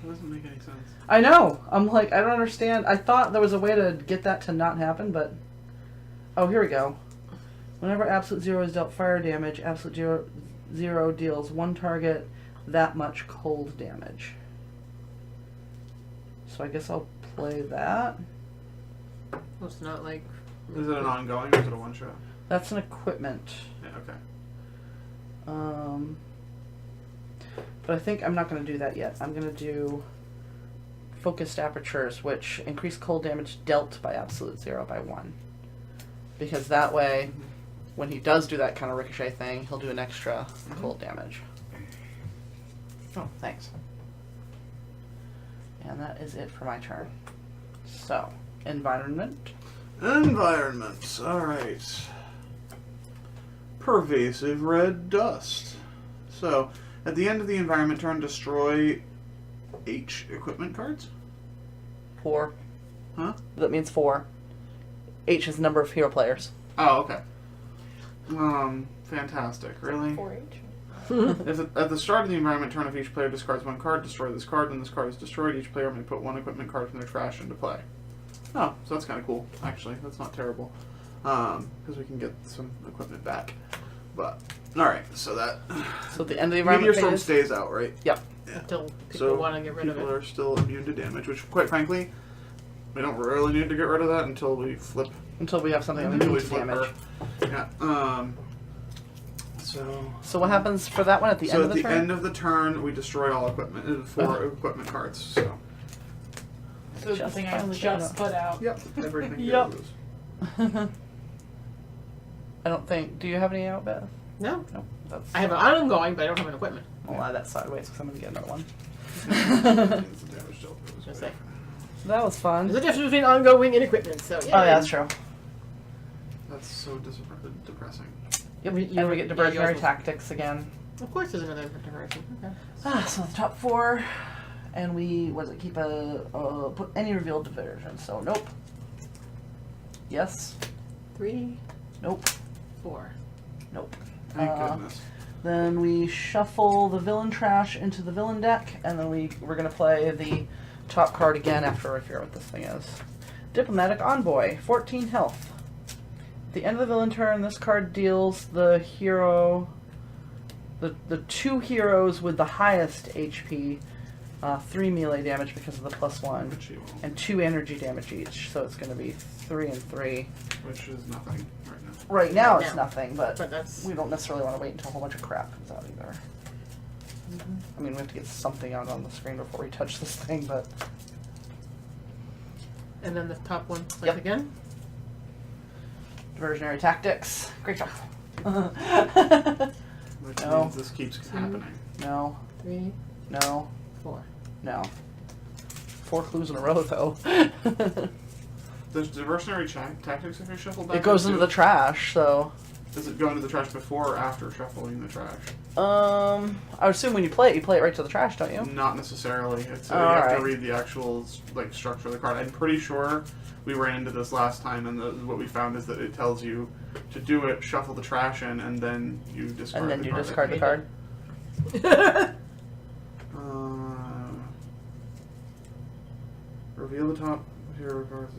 That doesn't make any sense.
I know. I'm like, I don't understand. I thought there was a way to get that to not happen, but... Oh, here we go. Whenever absolute 0 is dealt fire damage, absolute 0 deals one target that much cold damage. So I guess I'll play that.
Well, it's not like.
Is it an ongoing or is it a one shot?
That's an equipment.
Yeah, okay.
But I think I'm not going to do that yet. I'm going to do focused apertures, which increase cold damage dealt by absolute 0 by 1. Because that way, when he does do that kind of ricochet thing, he'll do an extra cold damage. Oh, thanks. And that is it for my turn. So, environment.
Environment. Alright. Pervasive red dust. So, at the end of the environment turn, destroy H equipment cards?
4.
Huh?
That means 4. H is the number of hero players.
Oh, okay. Fantastic. Really?
4H.
At the start of the environment turn, if each player discards one card, destroy this card. When this card is destroyed, each player may put one equipment card from their trash into play. Oh, so that's kind of cool, actually. That's not terrible. Because we can get some equipment back. But, alright, so that...
So at the end of the
Meteor
environment
Storm
phase...
stays out, right?
Yep.
Yeah.
Until people
So
want to get rid of
people
it.
are still immune to damage, which, quite frankly, we don't really need to get rid of that until we flip...
Until we have something that
Until we
needs
flip
damage.
her. Yeah,
So what happens for that one at the end of the turn?
end of the turn, we destroy all equipment, 4 equipment cards, so...
So the
Just
thing I
finally
just
got
put out.
Yep, everything
Yep.
goes.
I don't think... Do you have any out, Beth?
No.
No. That's,
I have an ongoing, but I don't have an equipment.
I'll add that sideways because I'm going to get another one.
Damage dealt goes
Just
away.
say.
That was fun.
There's a difference between ongoing and equipment, so yeah.
Oh, yeah, that's true.
That's so depressing.
Yep.
You-
And we get
yeah,
diversionary
yours was-
tactics again.
Of course, there's another diversion. Okay.
So the top 4, and we keep put any revealed diversion. So nope. Yes.
3,
Nope.
4.
Nope.
Thank goodness.
Then we shuffle the villain trash into the villain deck, and then we're gonna play the top card again after I figure out what this thing is. Diplomatic Envoy, 14 health. At the end of the villain turn, this card deals the hero, the 2 heroes with the highest HP, 3 melee damage because of the +1,
Which you won't.
and 2 energy damage each. So it's gonna be 3 and 3.
Which is nothing right now.
Right now it's
Now.
nothing, but
But that's.
we don't necessarily want to wait until a whole bunch of crap comes out either. I mean, we have to get something out on the screen before we touch this thing, but...
And then the top one plays
Yep.
again.
Diversionary tactics. Great job.
Which
No.
means this keeps happening.
No,
3,
no,
4.
no. 4 clues in a row, though.
Does diversionary tactics if you shuffle back?
It goes into the trash, so.
Does it go into the trash before or after shuffling the trash?
I would assume when you play it right to the trash, don't you?
Not necessarily. It's, you
Oh,
have to
alright.
read the actual like structure of the card. I'm pretty sure we ran into this last time, and what we found is that it tells you to do it, shuffle the trash in, and then you discard.
And then
the
you
card.
discard the card.
Reveal the top hero cards.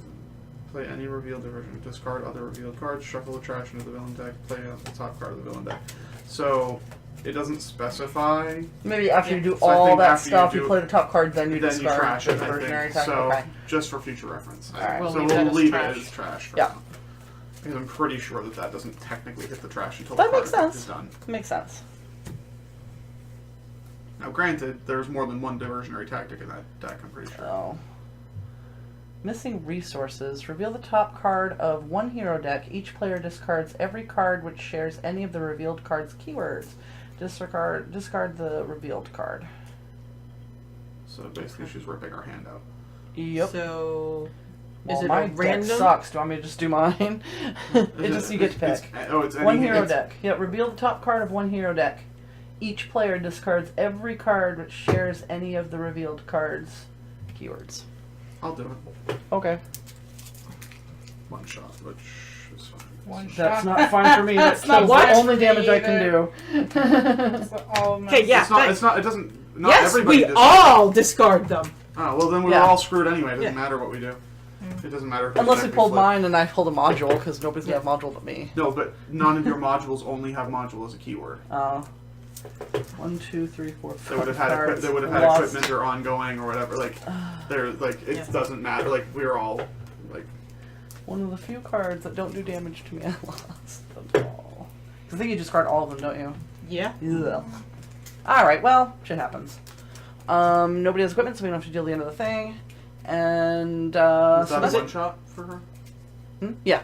Play any revealed diversion. Discard other revealed cards. Shuffle the trash into the villain deck. Play the top card of the villain deck. So it doesn't specify.
Maybe after you do
So I
all
think
that
after you
stuff, you
do-
play the top card, then you
Then
discard
you trash
the
it, I
diversionary
think.
attack.
So
Okay.
just for future reference.
Alright.
We'll
So
leave that
we'll
as
leave
trash.
it as trash. For
Yeah.
now. Because I'm pretty sure that doesn't technically hit the trash until
That
the
makes
card
sense.
is done.
Makes sense.
Now, granted, there's more than one diversionary tactic in that deck. I'm pretty sure.
Oh. Missing resources. Reveal the top card of one hero deck. Each player discards every card which shares any of the revealed card's keywords. Discard the revealed card.
So basically, she's ripping our hand out.
Yep.
So,
Well,
is it
my
a
deck
random?
sucks. Do you want me to just do mine? It just you get to pick.
It's
One
any-
hero
it's-
deck. Yeah, reveal the top card of one hero deck. Each player discards every card which shares any of the revealed cards' keywords.
I'll do it.
Okay.
One shot, which is fine.
One
That's
shot.
not fine for me. That's
not
kills
fine
the
for
only
me
damage I can
either.
do.
That's all of my-
Okay, yeah.
It's not.
that-
It's not. It doesn't. Not
yes,
everybody
we
does
all discard them.
Oh well, then we
Yeah.
were all screwed anyway. It doesn't
Yeah.
matter what we do. It doesn't matter. If
Unless
we
we pulled
flip.
mine and I pulled a module, because nobody's gonna have module but me.
No, but none of your modules only have module as a keyword.
1, 2, 3, 4,
They would
5
have had.
cards.
They would have had
Lost.
equipment or ongoing or whatever. Like, they're like it
Yeah.
doesn't matter. Like we're all like.
One of the few cards that don't do damage to me, I lost them all. I think you discard all of them, don't you?
Yeah.
Ugh. Alright, well, shit happens. Nobody has equipment, so we don't have to deal the end of the thing. And,
Was
so
that
that's
a
it.
one shot for her?
Yeah.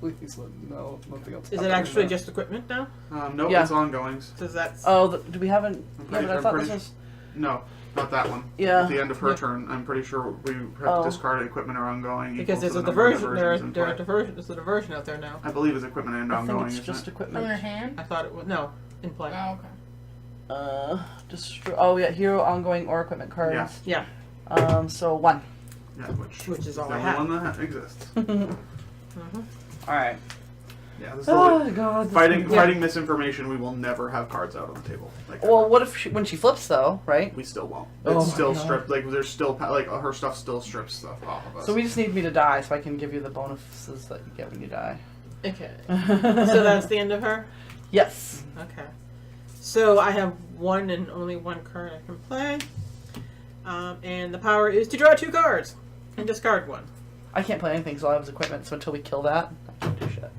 Please, no, nothing else.
Is it actually just equipment now?
Nope,
Yeah.
it's ongoings.
Does that?
Oh, do we haven't...
I'm
Yeah,
pretty-
but I
I'm
thought
pretty
this was...
No, not that one.
Yeah.
At the end of her
Yeah.
turn, I'm pretty sure we have
Oh.
discarded equipment or ongoing.
Because
equals
there's a
the number of
diversion.
diversions in
There are
play.
diversion. There's a diversion out there now.
I believe it's equipment and
I think
ongoing.
it's
isn't
just
it?
From your
equipment.
hand?
I thought it was no in play.
Oh, okay.
Destroy... Oh, yeah, hero, ongoing, or equipment cards.
Yeah.
So 1.
Yeah, which
is all
the
I
only
have.
one that exists.
Alright.
Yeah, this is
Oh, God. this
fighting
thing-
fighting misinformation. We will never have cards out on the table. Like,
Well,
ever.
what if when she flips, though, right?
We still won't.
Oh
It's
my
still
God.
stripped. Like there's still like her stuff still strips stuff off of us.
So we just need me to die so I can give you the bonuses that you get when you die.
Okay. So that's the end of her.
Yes.
Okay. So I have one and only one card I can play, and the power is to draw 2 cards and discard 1.
I can't play anything, so I have his equipment, so until we kill that, I can't do shit.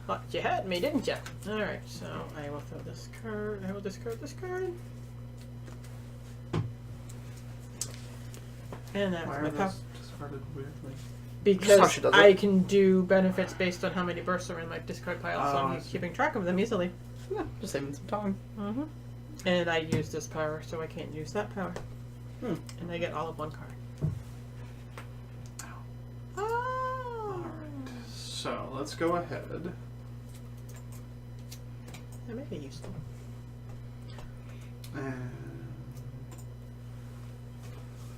But you had me, didn't you? All right. So I will throw this card. I will discard this card. And that's
Why
my
are
power.
those discarded weirdly?
Just how
Because
she does
I
it.
can do benefits based on how many bursts are in my discard pile, so
Oh,
I'm
I see.
keeping track of them easily.
Yeah, just saving some time.
Mm-hmm. And I use this power, so I can't use that power. And I get all of 1 card. Oh.
Alright. So let's go ahead.
That may be useful.
And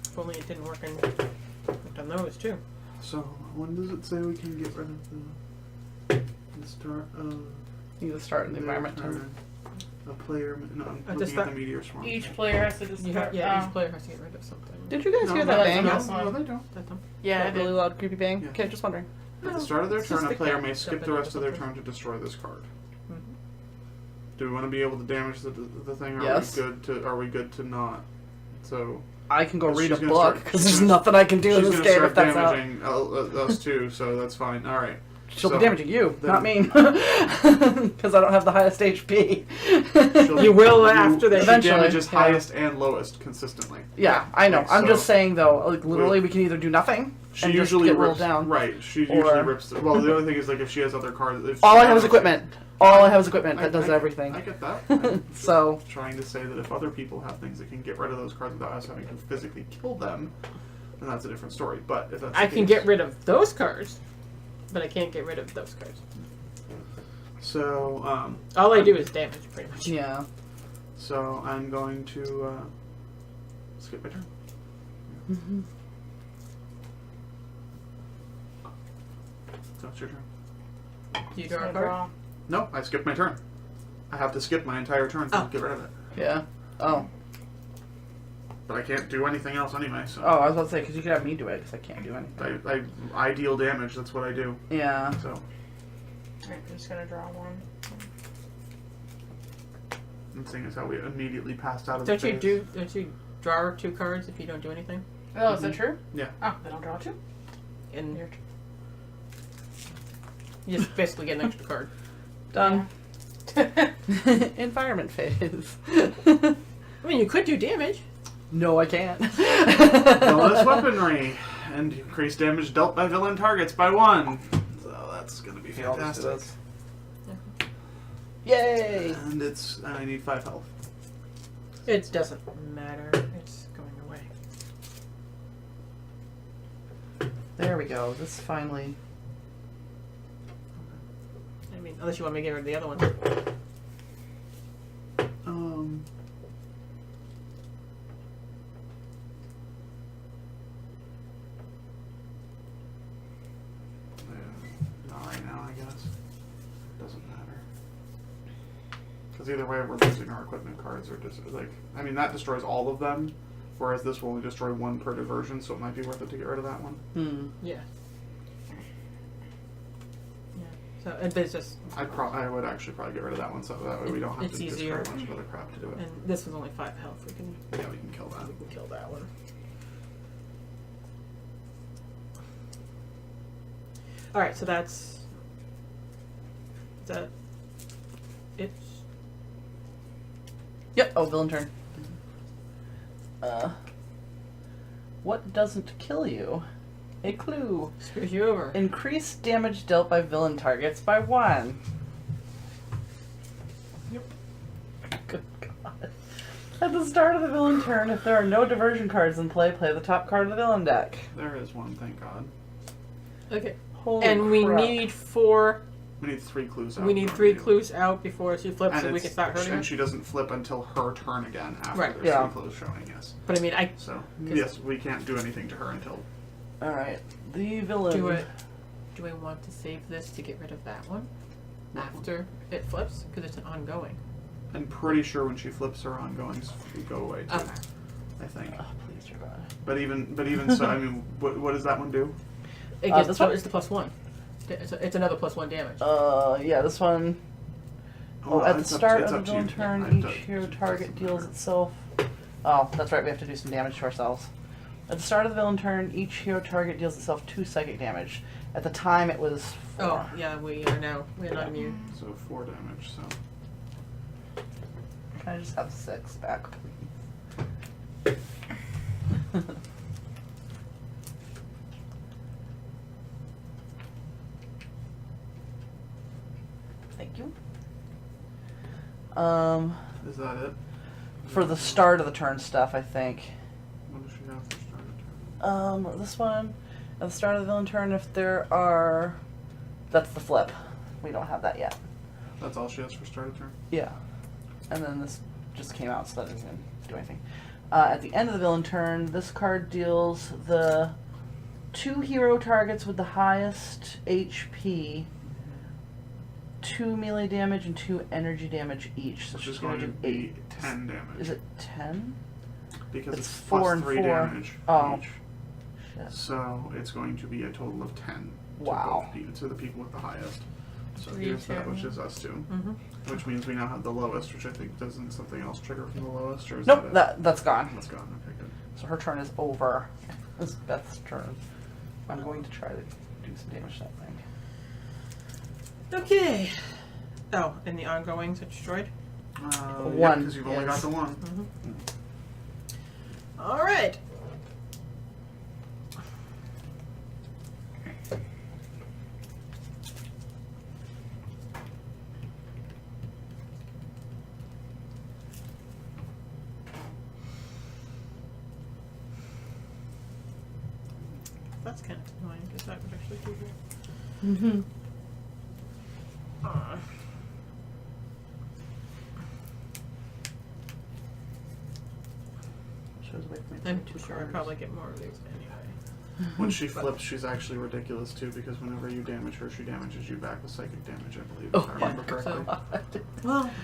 If only it didn't work I've done those too.
so when does it say we can get rid of the start of
You just start in the environment
turn?
turn.
A player. No, I'm
At the
looking at
start-
the meteor swarm.
Each player has to discard.
Each player has to get rid of something.
Did you guys
No,
hear
no,
that
that's
bang?
enough.
No, they don't.
That them?
Yeah, I
That really
did.
loud, creepy bang?
Yeah.
Okay, just wondering.
At the start of their
It's
turn,
just
a
like
player
that.
may skip
Jump
the
in
rest of their
something.
turn to destroy this card.
Mhm.
Do we want to be able to damage the thing? Or
Yes.
Are we good to not? So
I can go
She's
read a
gonna
book,
start-
because
she's
there's
gonna-
nothing I can do in
she's
this
gonna
game
start
if that's out.
damaging us too. So that's fine. All right.
She'll
So,
be damaging you,
then-
not me. Because I don't have the highest HP.
She'll-
You will after they
She
Eventually,
damages
yeah.
highest and lowest consistently.
Yeah, I know.
Like,
I'm
so-
just saying, though, like, literally, we can either do nothing
She
and just
usually
get
rips
rolled down.
Right. She
or-
usually rips. Well, the only thing is like if she has other cards. If
All
she
I have is
damages-
equipment. all I have is equipment
I-
that does
I-
everything.
I get that. I'm
So
trying to say that if other people have things that can get rid of those cards without us having to physically kill them, then that's a different story. But if that's
I
the
can
case-
get rid of those cards, but I can't get rid of those cards.
So,
All I do is damage, pretty much.
yeah.
So I'm going to skip my turn.
Mm-hmm.
So it's your turn.
Do you
Just
draw a
gonna
card?
No, I skipped my turn. I have to skip my entire turn to
Oh.
get rid of it.
Yeah. Oh.
But I can't do anything else anyway. So
Oh, I was about to say because you could have me do it because I can't do anything.
I deal damage. That's what I do.
Yeah.
So
Alright, I'm just gonna draw one.
and seeing as how we immediately passed out of
Don't
the
you
phase.
Don't you draw 2 cards if you don't do anything?
Oh, is that true?
Yeah.
Oh, then I'll draw 2.
And
Your
you just basically get an extra card.
Done.
turn.
Environment phase.
I mean, you could do damage.
No, I can't.
Bonus weaponry and increase damage dealt by villain targets by 1. So that's gonna be
Yeah, I'll just do
fantastic.
this. Yay!
And I need 5 health.
It doesn't matter. It's going away.
There we go. This finally.
I mean, unless you want me to get rid of the other one.
Not right now, I guess. Doesn't matter. Because either way, we're losing our equipment cards, or just like, I mean, that destroys all of them, whereas this will only destroy 1 per diversion, so it might be worth it to get rid of that one.
Yeah. Yeah. So it's just,
I would actually probably get rid of that one, so that way we don't have
It's
to
easier.
discard a bunch of other crap to do it.
and this was only 5 health. We can
Yeah, we can kill that.
kill that one. All right, so that's that. It's
Yep. Oh, villain turn. What doesn't kill you? A clue.
screws you over.
Increase damage dealt by villain targets by 1.
Yep.
Good God. At the start of the villain turn, if there are no diversion cards in play, play the top card of the villain deck.
There is one, thank God.
Okay.
Holy
And we
crap.
need 4.
We need 3 clues out.
We need 3 clues out before she flips,
And
so we can start hurting her.
and she doesn't flip until her turn again after
Right.
there's
Yeah.
3 clues showing, yes.
But I mean, I
So, yes, we can't do anything to her until...
Alright. The villain.
do I want to save this to get rid of that one after it flips because it's an ongoing.
I'm pretty sure when she flips her ongoings go away too.
Okay.
I think.
Oh, please, dear God.
But even so, I mean, what does that one do?
It gets
this one?
it's the +1. It's another +1 damage.
Yeah, this one. Oh, at the
it's up
start
it's
of
up
the
to you.
villain turn,
I have
each
to-
hero target deals itself. Oh, that's right, we have to do some damage to ourselves. At the start of the villain turn, each hero target deals itself 2 psychic damage. At the time, it was 4.
Oh, yeah, we're not immune.
So 4 damage. So
Can I just have 6 back, please? Thank you.
is that it?
For the start of the turn stuff, I think.
What does she have for start of turn?
This one, at the start of the villain turn, if there are... That's the flip. We don't have that yet.
That's all she has for start of turn.
Yeah. And then this just came out, so that doesn't do anything. At the end of the villain turn, this card deals the 2 hero targets with the highest HP 2 melee damage and 2 energy damage each. So
Which
she's
is
going to
going
do
to
8.
be 10 damage.
Is it 10?
Because
it's
it's
4
plus
and
3
4.
damage
Oh.
each.
Shit.
So it's going to be a total of 10.
Wow.
To the people with the highest. So
3,
here's that,
10.
which is us 2.
Mm-hmm.
Which means we now have the lowest, which I think doesn't something else trigger from the lowest, or is
Nope,
that it?
that's gone.
That's gone. Okay, good.
So her turn is over. It's Beth's turn. I'm going to try to do some damage to that thing.
Okay. Oh, and the ongoings are destroyed?
One
because you've only got
is-
the one.
Mm-hmm. All right. That's kind of annoying because that would actually do that.
Mm-hmm.
I'm too sure I'd probably get more of these anyway.
When she flips, she's actually ridiculous too, because whenever you damage her, she damages you back with psychic damage, I believe, if I remember correctly.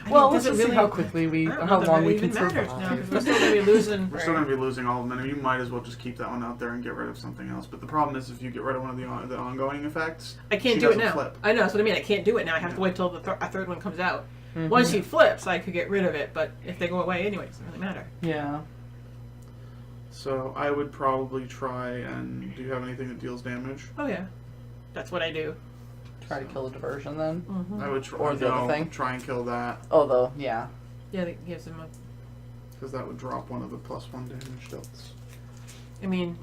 Well,
Let's just see how quickly how long we can survive.
now, 'cause we're still going to be losing.
We're still going to be losing all of them, and you might as well just keep that one out there and get rid of something else. But the problem is, if you get rid of one of the ongoing effects,
I can't
she
do it
doesn't
now.
flip.
I know, that's what I mean. I can't do it now. I have to wait till a third one comes out.
Mm-hmm.
Once he flips, I could get rid of it, but if they go away anyway, it doesn't really matter.
Yeah.
So I would probably try and... Do you have anything that deals damage?
Oh, yeah. That's what I do.
Try to kill the diversion then.
Mm-hmm.
I would try,
Or the other thing?
try and kill that,
Although, yeah.
Yeah, that gives him a...
because that would drop one of the +1 damage deals.
I mean...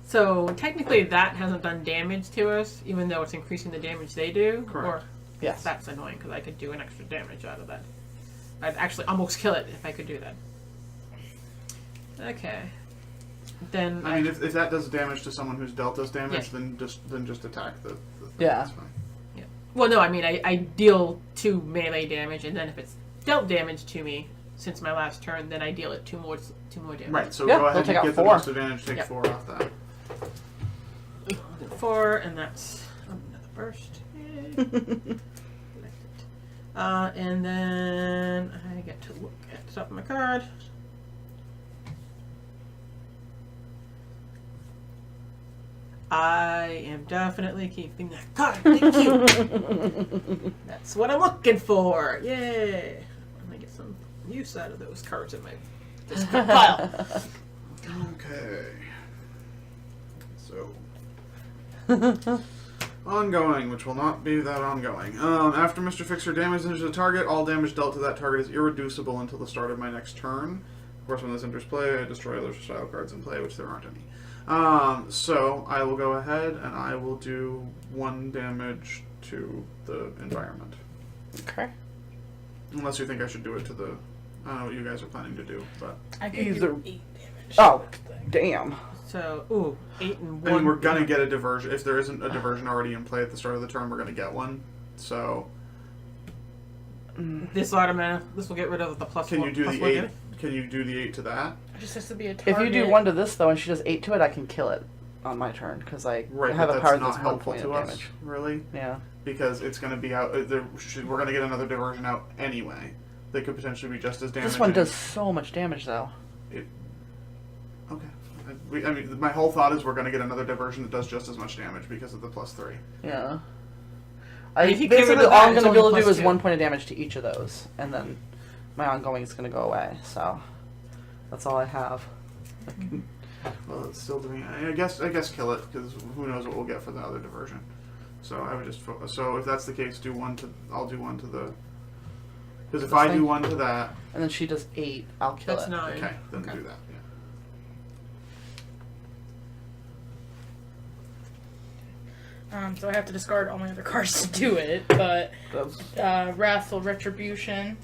So, technically that hasn't done damage to us, even though it's increasing the damage they do.
Correct.
Or
Yes.
that's annoying, because I could do an extra damage out of that. I'd actually almost kill it if I could do that. Okay. Then
I mean, if that does damage to someone who's dealt us damage,
Yeah.
then just attack the thing.
Yeah.
That's fine.
Well, no, I mean, I deal 2 melee damage, and then if it's dealt damage to me since my last turn, then I deal it 2 more damage.
Right, so
Yeah,
go ahead
they'll take
and
out
get the
4.
most advantage, take
Yep.
4 off that.
4, and that's another burst. Yay. And then I get to look at the top of my card. I am definitely keeping that card. Thank you. That's what I'm looking for. Yay! I'm gonna get some use out of those cards in my discard pile.
Okay. So. Ongoing, which will not be that ongoing. After Mr. Fixer damages a target, all damage dealt to that target is irreducible until the start of my next turn. Of course, when this enters play, I destroy other style cards in play, which there aren't any. So I will go ahead and I will do 1 damage to the environment.
Okay.
Unless you think I should do it to the... I don't know what you guys are planning to do, but...
I can
Either-
do 8 damage.
Oh, damn.
So, ooh, 8 and 1.
I mean, we're gonna get a diversion. If there isn't a diversion already in play at the start of the turn, we're gonna get one. So...
This will get rid of the plus
Can
one.
you do
plus
the
1
8?
damage?
Can you do the 8 to that?
It just has to be a
If
target.
you do 1 to this, though, and she does 8 to it, I can kill it on my turn, because I
Right,
have
but
a
that's
card
not
that's 1
helpful
point
to
of
us,
damage.
really,
Yeah.
because it's going to be out. We're going to get another diversion out anyway. They could potentially be just as damaging.
This one does so much damage, though.
Okay. I mean, my whole thought is we're going to get another diversion that does just as much damage because of the +3.
Yeah.
If you get rid
Basically,
of
all
that,
I'm
it's
going to be able to
only
do is
+2.
1 point of damage to each of those, and then my ongoing is going to go away, so that's all I have.
Well, it's still doing. I guess kill it, because who knows what we'll get for the other diversion. So I would just so if that's the case, I'll do 1 to the. Because if I do 1 to that,
And then she does 8, I'll kill
That's
it.
9.
okay, then do that. Yeah.
So I have to discard all my other cards to do it, but
That's-
Wrathful Retribution.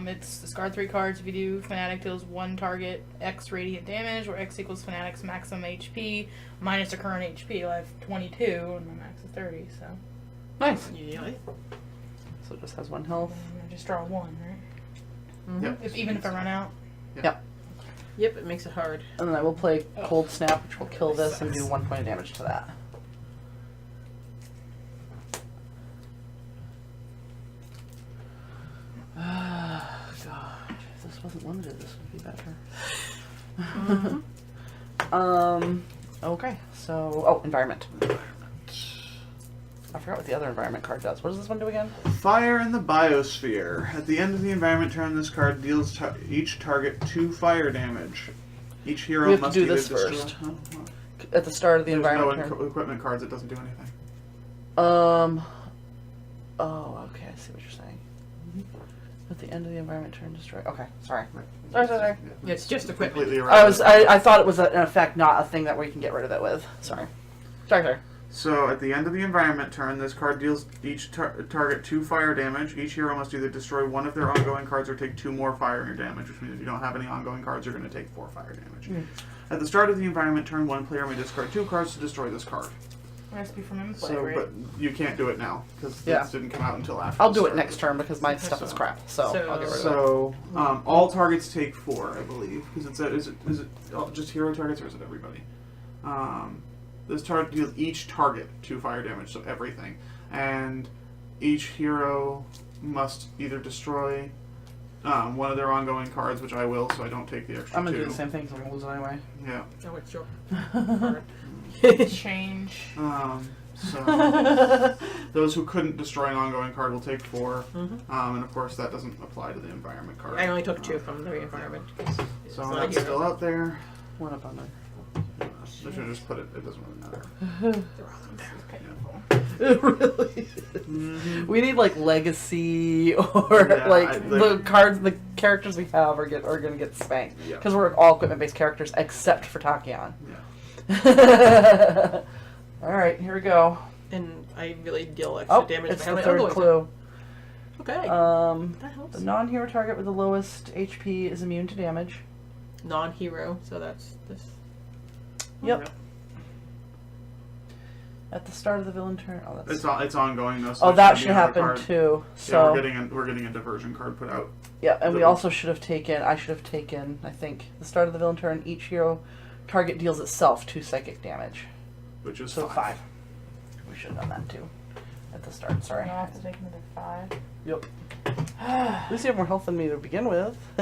It's discard 3 cards. If you do, Fanatic deals 1 target X radiant damage, where X equals Fanatic's maximum HP minus the current HP. I have 22, and my max is 30, so
Nice.
Yeah.
So it just has 1 health.
I just draw 1, right?
Mm-hmm.
Yep.
Even if I run out.
Yep.
Yep, it makes it hard.
And then I will play Cold Snap, which will kill this and do 1 point of damage to that. God, if this wasn't limited, this would be better. Okay, so environment. I forgot what the other environment card does. What does this one do again?
Fire in the Biosphere. At the end of the environment turn, this card deals each target 2 fire damage. Each hero
We have to
must
do
either
this
destroy...
first. At the start of the
There's
environment
no
turn.
equipment cards. It doesn't do anything.
Oh, okay, I see what you're saying. At the end of the environment turn, destroy. Okay, sorry. Sorry.
Yeah, it's just equipment.
Completely irrelevant.
I thought it was an effect, not a thing that we can get rid of it with. Sorry.
So at the end of the environment turn, this card deals each target 2 fire damage. Each hero must either destroy one of their ongoing cards or take 2 more fire damage, which means if you don't have any ongoing cards, you're going to take 4 fire damage. At the start of the environment turn, one player may discard 2 cards to destroy this card.
Recipe from in play,
So,
right?
but you can't do it now because this didn't come out until after.
I'll
the
do it
start.
next turn because my stuff is crap. So I'll get rid of it.
So all targets take 4, I believe, because is it just hero targets or is it everybody? This target deals each target 2 fire damage, so everything, and each hero must either destroy one of their ongoing cards, which I will, so I don't take the extra.
I'm gonna
2.
do the same thing because I'm gonna lose it anyway.
Yeah.
Oh, it's your
Change.
So those who couldn't destroy an ongoing card will take 4, and of course that doesn't apply to the environment card.
I only took 2 from the environment.
So that's still out there.
What up on there?
I should just put it. It doesn't really matter.
They're all in there.
Really? We need like legacy or the cards, the characters we have are gonna get spanked because we're all equipment based characters except for Tachyon.
Yeah.
All right, here we go.
And I really deal extra damage.
It's
by
the
having
third clue.
Okay. That helps.
The non-hero target with the lowest HP is immune to damage.
Non-hero, so that's this.
Yep. At the start of the villain turn. Oh, that's.
It's ongoing though. So
That should happen too. So
yeah, we're getting a diversion card put out.
Yeah, and we also should have taken. I should have taken. I think the start of the villain turn. Each hero target deals itself 2 psychic damage.
Which is
So 5. We should have done that too. At the start, sorry.
I'll have to take another 5.
Yep. At least you have more health than me to begin with.
It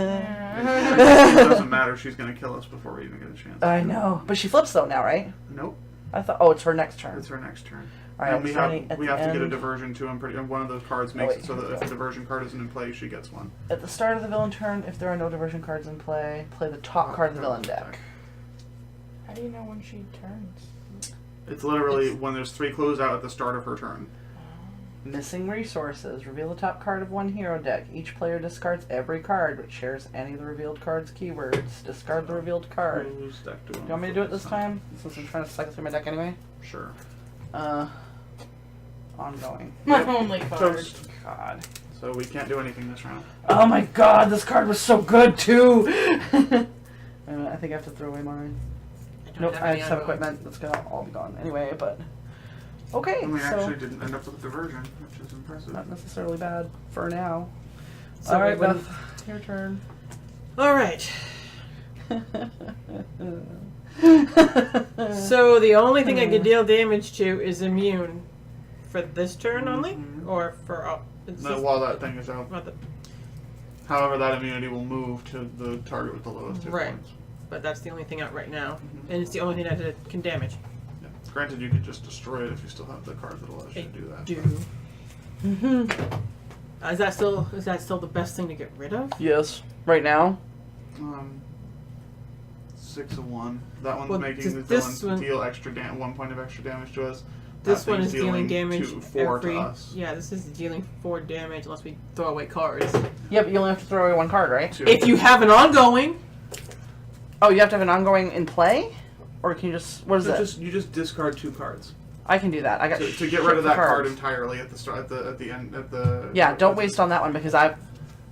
doesn't matter. She's gonna kill us before we even get a chance.
I know. But she flips though now, right?
Nope.
I thought. Oh, it's her next turn.
It's her next turn.
Alright,
And we
at
have
the
to get a
end-
diversion too. And one of those cards makes it so that if the diversion card isn't in play, she gets one.
At the start of the villain turn, if there are no diversion cards in play, play the top card of the villain deck.
How do you know when she turns?
It's literally when there's 3 clues out at the start of her turn.
Missing resources. Reveal the top card of one hero deck. Each player discards every card which shares any of the revealed card's keywords. Discard the revealed card.
Whose deck do
Do you want me to do it this time? Since I'm trying to cycle through my deck anyway?
Sure.
Ongoing.
My only card.
Toast.
God.
So we can't do anything this round.
Oh my god, this card was so good too! Wait a minute, I think I have to throw away mine. Nope, I just have equipment that's gonna all be gone anyway, but... Okay,
And we
so...
actually didn't end up with a diversion, which is impressive.
Not necessarily bad for now.
So
Alright,
when-
Beth, your turn.
Alright. So the only thing I could deal damage to is immune. For this turn only? Or for...
No, while that thing is out.
Not the,
However, that immunity will move to the target with the lowest hit
Right.
points.
but that's the only thing out right now. And it's the only thing that can damage.
Yeah. Granted, you could just destroy it if you still have the card that allows you to do that.
Do. Is that still the best thing to get rid of?
Yes. Right now?
6 of 1. That one's
Well,
making the
this
villain
one-
deal 1 point of extra damage to us.
This
That
one
thing's
is dealing damage
4
every.
to us.
Yeah, this is dealing 4 damage unless we throw away cards.
Yeah, but you only have to throw away one card, right?
2.
If you have an ongoing,
Oh, you have to have an ongoing in play? Or can you just... What is it?
You just discard 2 cards
I can do that. I got
to
shit
get rid of that card
cards.
entirely at the start, at the end, at the.
Yeah, don't waste on that one because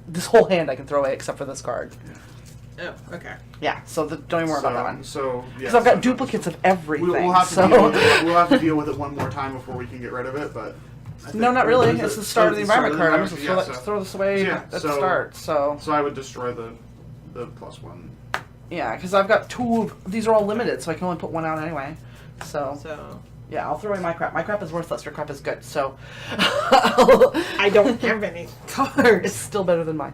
this whole hand I can throw away except for this card.
oh, okay.
Yeah, so don't even worry about that one.
So yeah,
Because I've got duplicates of everything.
We'll have to
so.
deal with it. We'll have to deal with it one more time before we can get rid of it. But I think
No, not really.
is
It's
it-
the start of the environment card. I'm just
environment,
going to
yeah,
throw this away
so-
at the
so-
start. So
I would destroy the +1.
yeah, because I've got 2 of these are all limited, so I can only put 1 out anyway. So
So
yeah, I'll throw away my crap. My crap is worthless. Your crap is good. So
I don't have any
It's
cards.
still better than mine.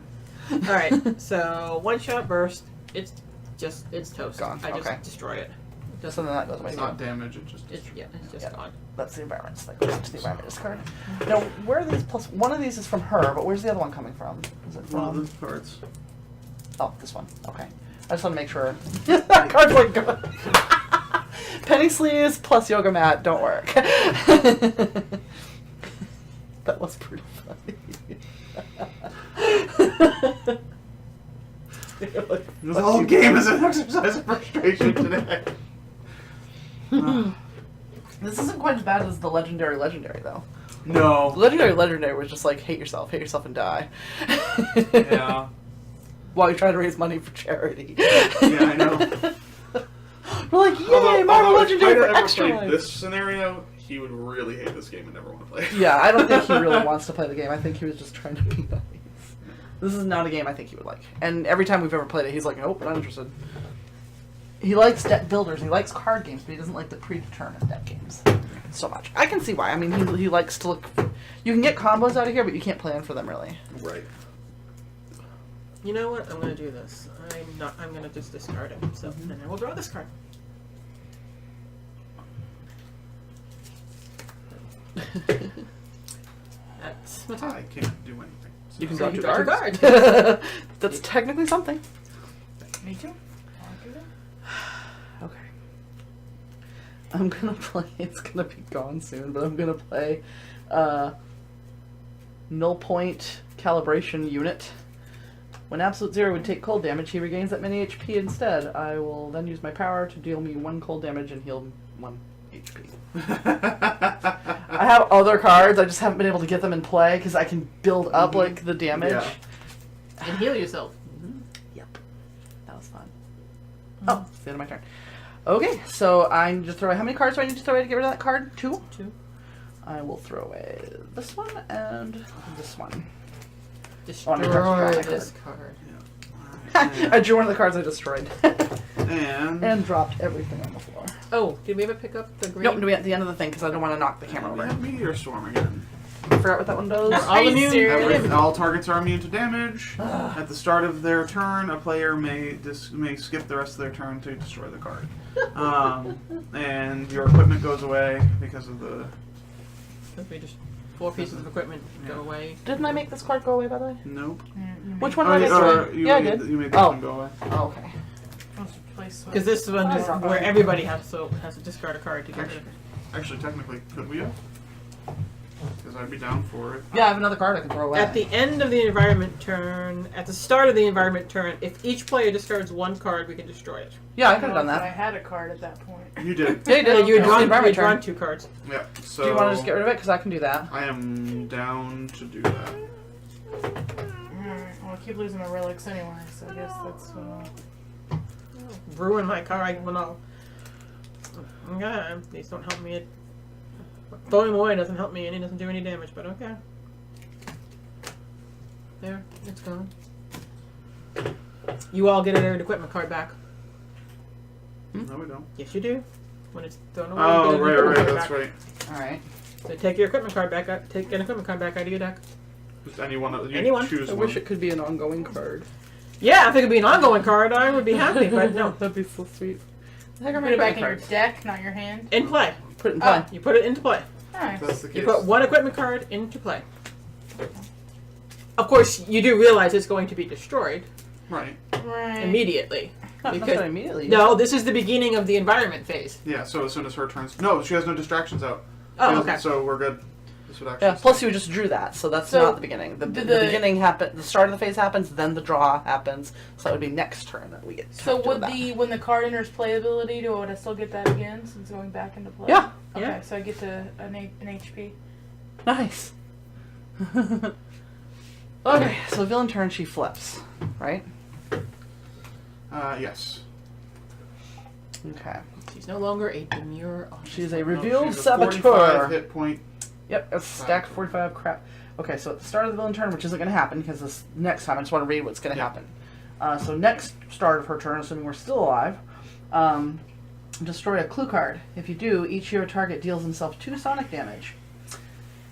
All right. So 1-shot burst. It's toast.
Gone,
I just
okay.
destroy it.
Just so then that goes away.
It's not damage. It just.
It's just
Yeah.
gone.
That's the environment. So that goes into the environment discard. Now, where are these plus? One of these is from her, but where's the other one coming from? Is it
One
from?
of the cards.
Oh, this one. Okay. I just want to make sure. That card's like good. Penny sleeves plus yoga mat don't work. That was pretty funny.
The whole game is an exercise of frustration today.
This isn't quite as bad as the legendary though.
No.
The legendary was just like hate yourself and die.
Yeah.
While you try to raise money for charity.
Yeah, I know.
We're like, yay, Marvel Legendary for
if Tyler ever
extra
played
life.
this scenario, he would really hate this game and never want to play it.
Yeah, I don't think he really wants to play the game. I think he was just trying to be nice. This is not a game I think he would like. And every time we've ever played it, he's like, nope, not interested. He likes deck builders, he likes card games, but he doesn't like the predetermined deck games so much. I can see why. I mean, he likes to look... You can get combos out of here, but you can't plan for them, really.
Right.
You know what? I'm going to do this. I'm going to just discard it. So then I will draw this card. That's my turn.
I can't do anything.
You can
So
draw
you
two
draw a
cards.
card.
That's technically something.
Me too. I'll do that.
Okay. I'm gonna play, it's gonna be gone soon, but I'm gonna play Null Point Calibration Unit. When Absolute Zero would take cold damage, he regains that many HP instead. I will then use my power to deal me 1 cold damage and heal 1 HP. I have other cards, I just haven't been able to get them in play because I can build up like the damage.
Yeah.
And heal yourself.
Yep. That was fun. Oh, it's the end of my turn. Okay, so I need to throw away. How many cards do I need to throw away to get rid of that card? 2?
2.
I will throw away this one and this one.
Destroy
draw that
this card.
I drew one of the cards I destroyed.
And
dropped everything on the floor.
Oh, did we ever pick up the green?
Nope, do we at the end of the thing because I don't want to knock the camera
we
over.
have Meteor Storm again.
I forgot what that one does.
Are all
you
immune?
serious?
All targets are immune to damage. At the start of their turn, a player may skip the rest of their turn to destroy the card. And your equipment goes away because of the...
We just 4 pieces of equipment go away.
Didn't I make this card go away, by the way?
Nope.
Which one did I make go away?
You
Yeah, I
made,
did.
You made this
Oh.
one go away.
Oh, okay.
Because this one is where everybody has to discard a card to get rid of it.
Actually, technically, could we have? Because I'd be down for it.
Yeah, I have another card I can throw away.
At the end of the environment turn, at the start of the environment turn, if each player discards 1 card, we can destroy it.
Yeah, I could have done
I
that.
had a card at that point.
You did.
Yeah, you did.
Yeah, you had
It's the
drawn,
environment turn.
2 cards.
Yeah. So
Do you want to just get rid of it? Because I can do that.
I am down to do that.
Alright, well, I keep losing my relics anyway, so I guess that's
Ruin my card. Well, no. Okay, these don't help me. Throwing him away doesn't help me, and he doesn't do any damage, but okay. There, it's gone. You all get an equipment card back.
No, we don't.
Yes, you do. When it's thrown away,
Oh,
you get an
right,
equipment card
that's
back.
right.
Alright.
So take your equipment card back out. Take an equipment card back out of your deck.
Just anyone. You
Anyone.
choose
I
one.
wish it could be an ongoing card.
Yeah, if it could be an ongoing card, I would be happy, but no.
That'd be so sweet. The heck are my
put it back in
equipment
your
cards?
deck, not your hand.
In play.
Put it in play.
You put it into play.
Nice.
That's the case.
You put 1 equipment card into play. Of course, you do realize it's going to be destroyed
Right.
Right.
immediately.
Not
Because-
necessarily immediately.
No, this is the beginning of the environment phase.
Yeah, so as soon as her turns... No, she has no distractions out.
Oh,
She doesn't-
okay.
So we're good. This would actually...
Yeah, plus you just drew that, so that's
So,
not the beginning. The beginning happen. The start of the phase happens, then the draw happens. So that would be next turn that we get.
So
to
would
that.
when the card enters playability, would I still get that again since going back into play?
Yeah.
Okay,
Yeah.
so I get to an HP.
Nice. Okay, so villain turn, she flips, right?
Yes.
Okay.
She's no longer a demure.
She's a
No,
revealed
she's a 45
saboteur.
hit point.
Yep, it's stacked 45 crap. Okay, so at the start of the villain turn, which isn't going to happen because this next time, I just want to read what's going to happen. So next start of her turn, assuming we're still alive, destroy a clue card. If you do, each hero target deals himself 2 sonic damage.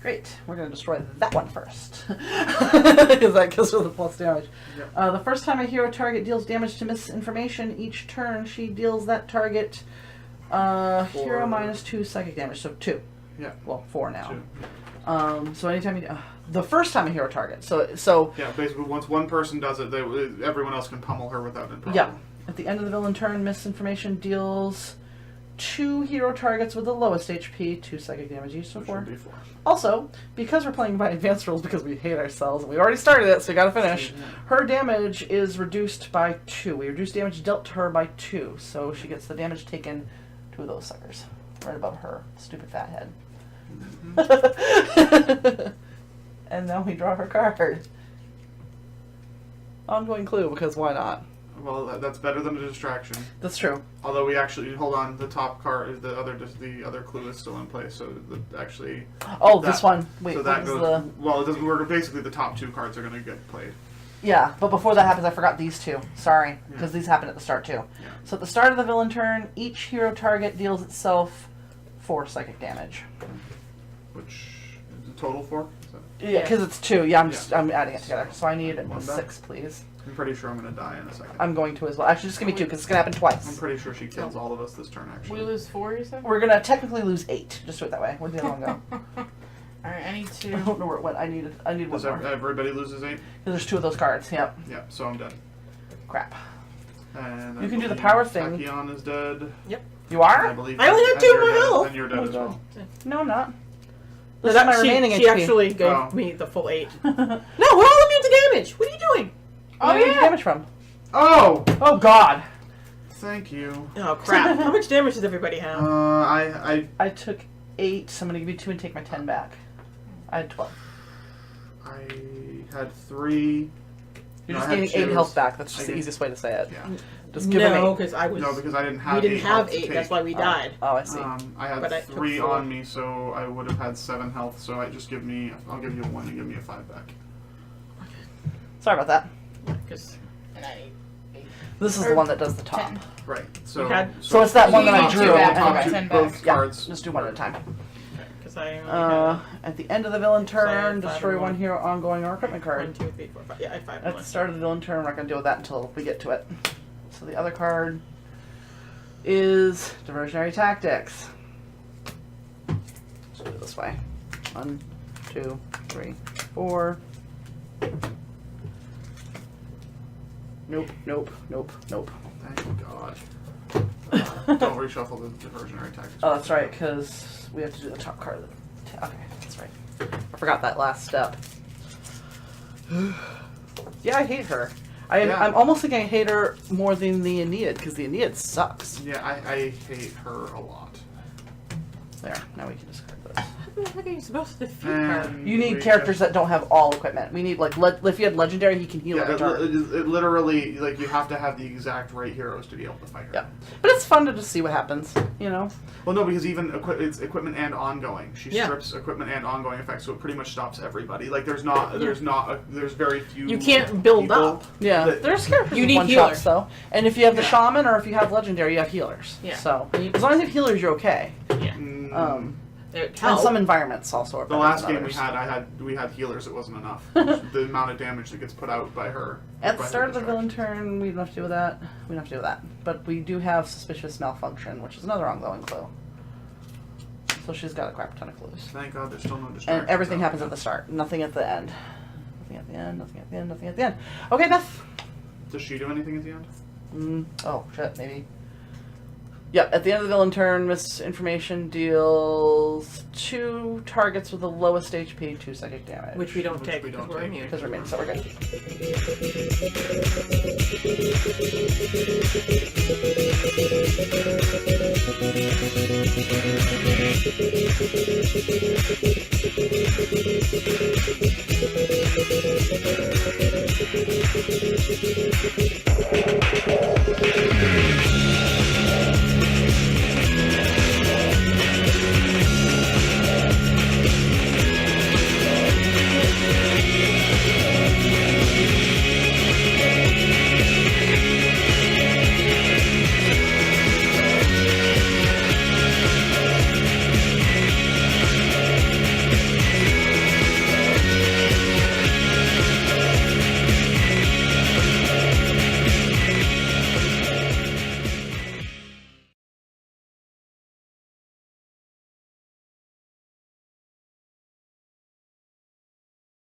Great. We're going to destroy that one first. Because that gives her the plus damage.
Yep.
The first time a hero target deals damage to misinformation, each turn she deals that target hero minus 2 psychic damage. So 2.
Yeah.
Well, 4 now.
2.
So anytime you... the first time a hero target. So
Yeah, basically once one person does it, everyone else can pummel her without any problem.
yeah. At the end of the villain turn, misinformation deals 2 hero targets with the lowest HP, 2 psychic damage each, so
Which
4.
would be 4.
Also, because we're playing by advanced rules, because we hate ourselves, and we already started it, so we gotta finish, her damage is reduced by 2. We reduce damage dealt to her by 2, so she gets the damage taken to those suckers. right above her stupid fat head.
Mhm.
And now we draw her card. Ongoing clue, because why not?
Well, that's better than a distraction.
That's true.
Although we actually hold on, the top card is the other clue is still in place. So actually.
Oh,
that-
this one. Wait,
so
what
that
is
goes.
the?
Well, it doesn't work. Basically, the top 2 cards are going to get played.
Yeah, but before that happens, I forgot these 2. Sorry, because
Yeah.
these happen at the start too.
Yeah.
So at the start of the villain turn, each hero target deals itself 4 psychic damage.
Which is a total 4. Is that-
Yeah, because it's 2. Yeah,
Yeah.
I'm adding it together. So I need
One
a
back.
6, please.
I'm pretty sure I'm going to die in a second.
I'm going to as well. Actually, just give me 2 because it's gonna happen
I'm
twice.
pretty sure she kills all of us this turn. Actually.
We lose 4, you said?
We're gonna technically lose 8. Just do it that way. Where'd the other one go?
Alright, I need
I
to.
don't know where it went. I need one
Does
more. Because
everybody loses 8?
there's 2 of those cards. Yep.
Yeah. So I'm dead.
Crap.
And
You can do the
believe
power thing.
Tachyon is dead.
You
And I
are?
believe.
I only have
and
2
you're
more
dead,
health.
And you're dead
Oh,
as well.
God. No, I'm not.
No,
This is
that-
my
she,
remaining
she
HP.
actually gave
Oh.
me the full 8. No, we're all immune to damage. What are you doing?
Where did you get damage from?
Oh,
Oh God!
thank you.
Oh crap! How much damage does everybody have?
I
I took 8. So I'm gonna give you 2 and take my 10 back. I had 12.
had 3.
You're
No,
just
I had
gaining 8
2s.
health back. That's
I
just the
did-
easiest way to say it.
Yeah.
Just give him
No,
8.
because I was.
No, because I didn't have.
we didn't
8
have
health to
8.
take.
That's why we died.
Oh, I see.
I had
But I took
3
4.
on me, so I would have had 7 health. So I'll give you a 1 and give me a 5 back.
Sorry about that.
Because
And I need 8.
This is the one that does the top.
10.
Right. So
We had-
So it's that one that I
You
drew.
do that,
and
okay.
I-
10
both
back.
Yeah,
cards.
just do one at a time.
I only
At the end of the villain
So I had
turn,
5
destroy
and
one
1.
hero ongoing or equipment
had
card.
1, 2, 3, 4, 5. Yeah, I had 5
At
and
the
1.
start of the villain turn, we're not going to deal with that until we get to it. So the other card is Diversionary Tactics. Let's do it this way. 1, 2, 3, 4. Nope, nope, nope, nope.
Thank God. Don't reshuffle the diversionary tactics.
Oh, that's right, because we have to do the top card. Okay, that's right. I forgot that last step. Yeah, I hate her.
Yeah.
I'm almost thinking I hate her more than the Aeneid, because the Aeneid sucks.
Yeah, I hate her a lot.
There, now we can discard those.
How the heck are you supposed to defeat her?
And
You need
we
characters
just-
that don't have all equipment. We need, like, if you had Legendary, he can heal
Yeah,
every turn.
it literally, like, you have to have the exact right heroes to be able to fight her.
Yeah. But it's fun to just see what happens, you know?
Well, no, because even it's equipment and ongoing. She
Yeah.
strips equipment and ongoing effects, so it pretty much stops everybody. Like, there's very few.
You can't build
people
up.
Yeah.
that-
There's characters
You
with
need
one
healers.
shots, though. And if you have the
Yeah.
Shaman or if you have Legendary, you have healers.
Yeah.
So,
You-
as long as you have healers, you're okay.
Yeah.
Mm,
It
And
helped.
some environments also are
the
better
last
than
game we
others.
we had healers. It wasn't enough. The amount of damage that gets put out by her.
At
by
the
her
start of the villain
distraction.
turn, we don't have to deal with that. We don't have to deal with that. But we do have suspicious malfunction, which is another ongoing clue. So she's got a crap ton of clues.
Thank God, there's still no distractions.
And everything
out
happens
there.
at the start. Nothing at the end. Nothing at the end, nothing at the end, nothing at the end. Okay, Beth.
Does she do anything at the end?
Oh, shit, maybe. Yep, at the end of the villain turn, misinformation deals 2 targets with the lowest HP, 2 psychic damage.
Which we don't
Which
take
we
because
don't
we're
take.
immune.
Because we're immune, so we're good.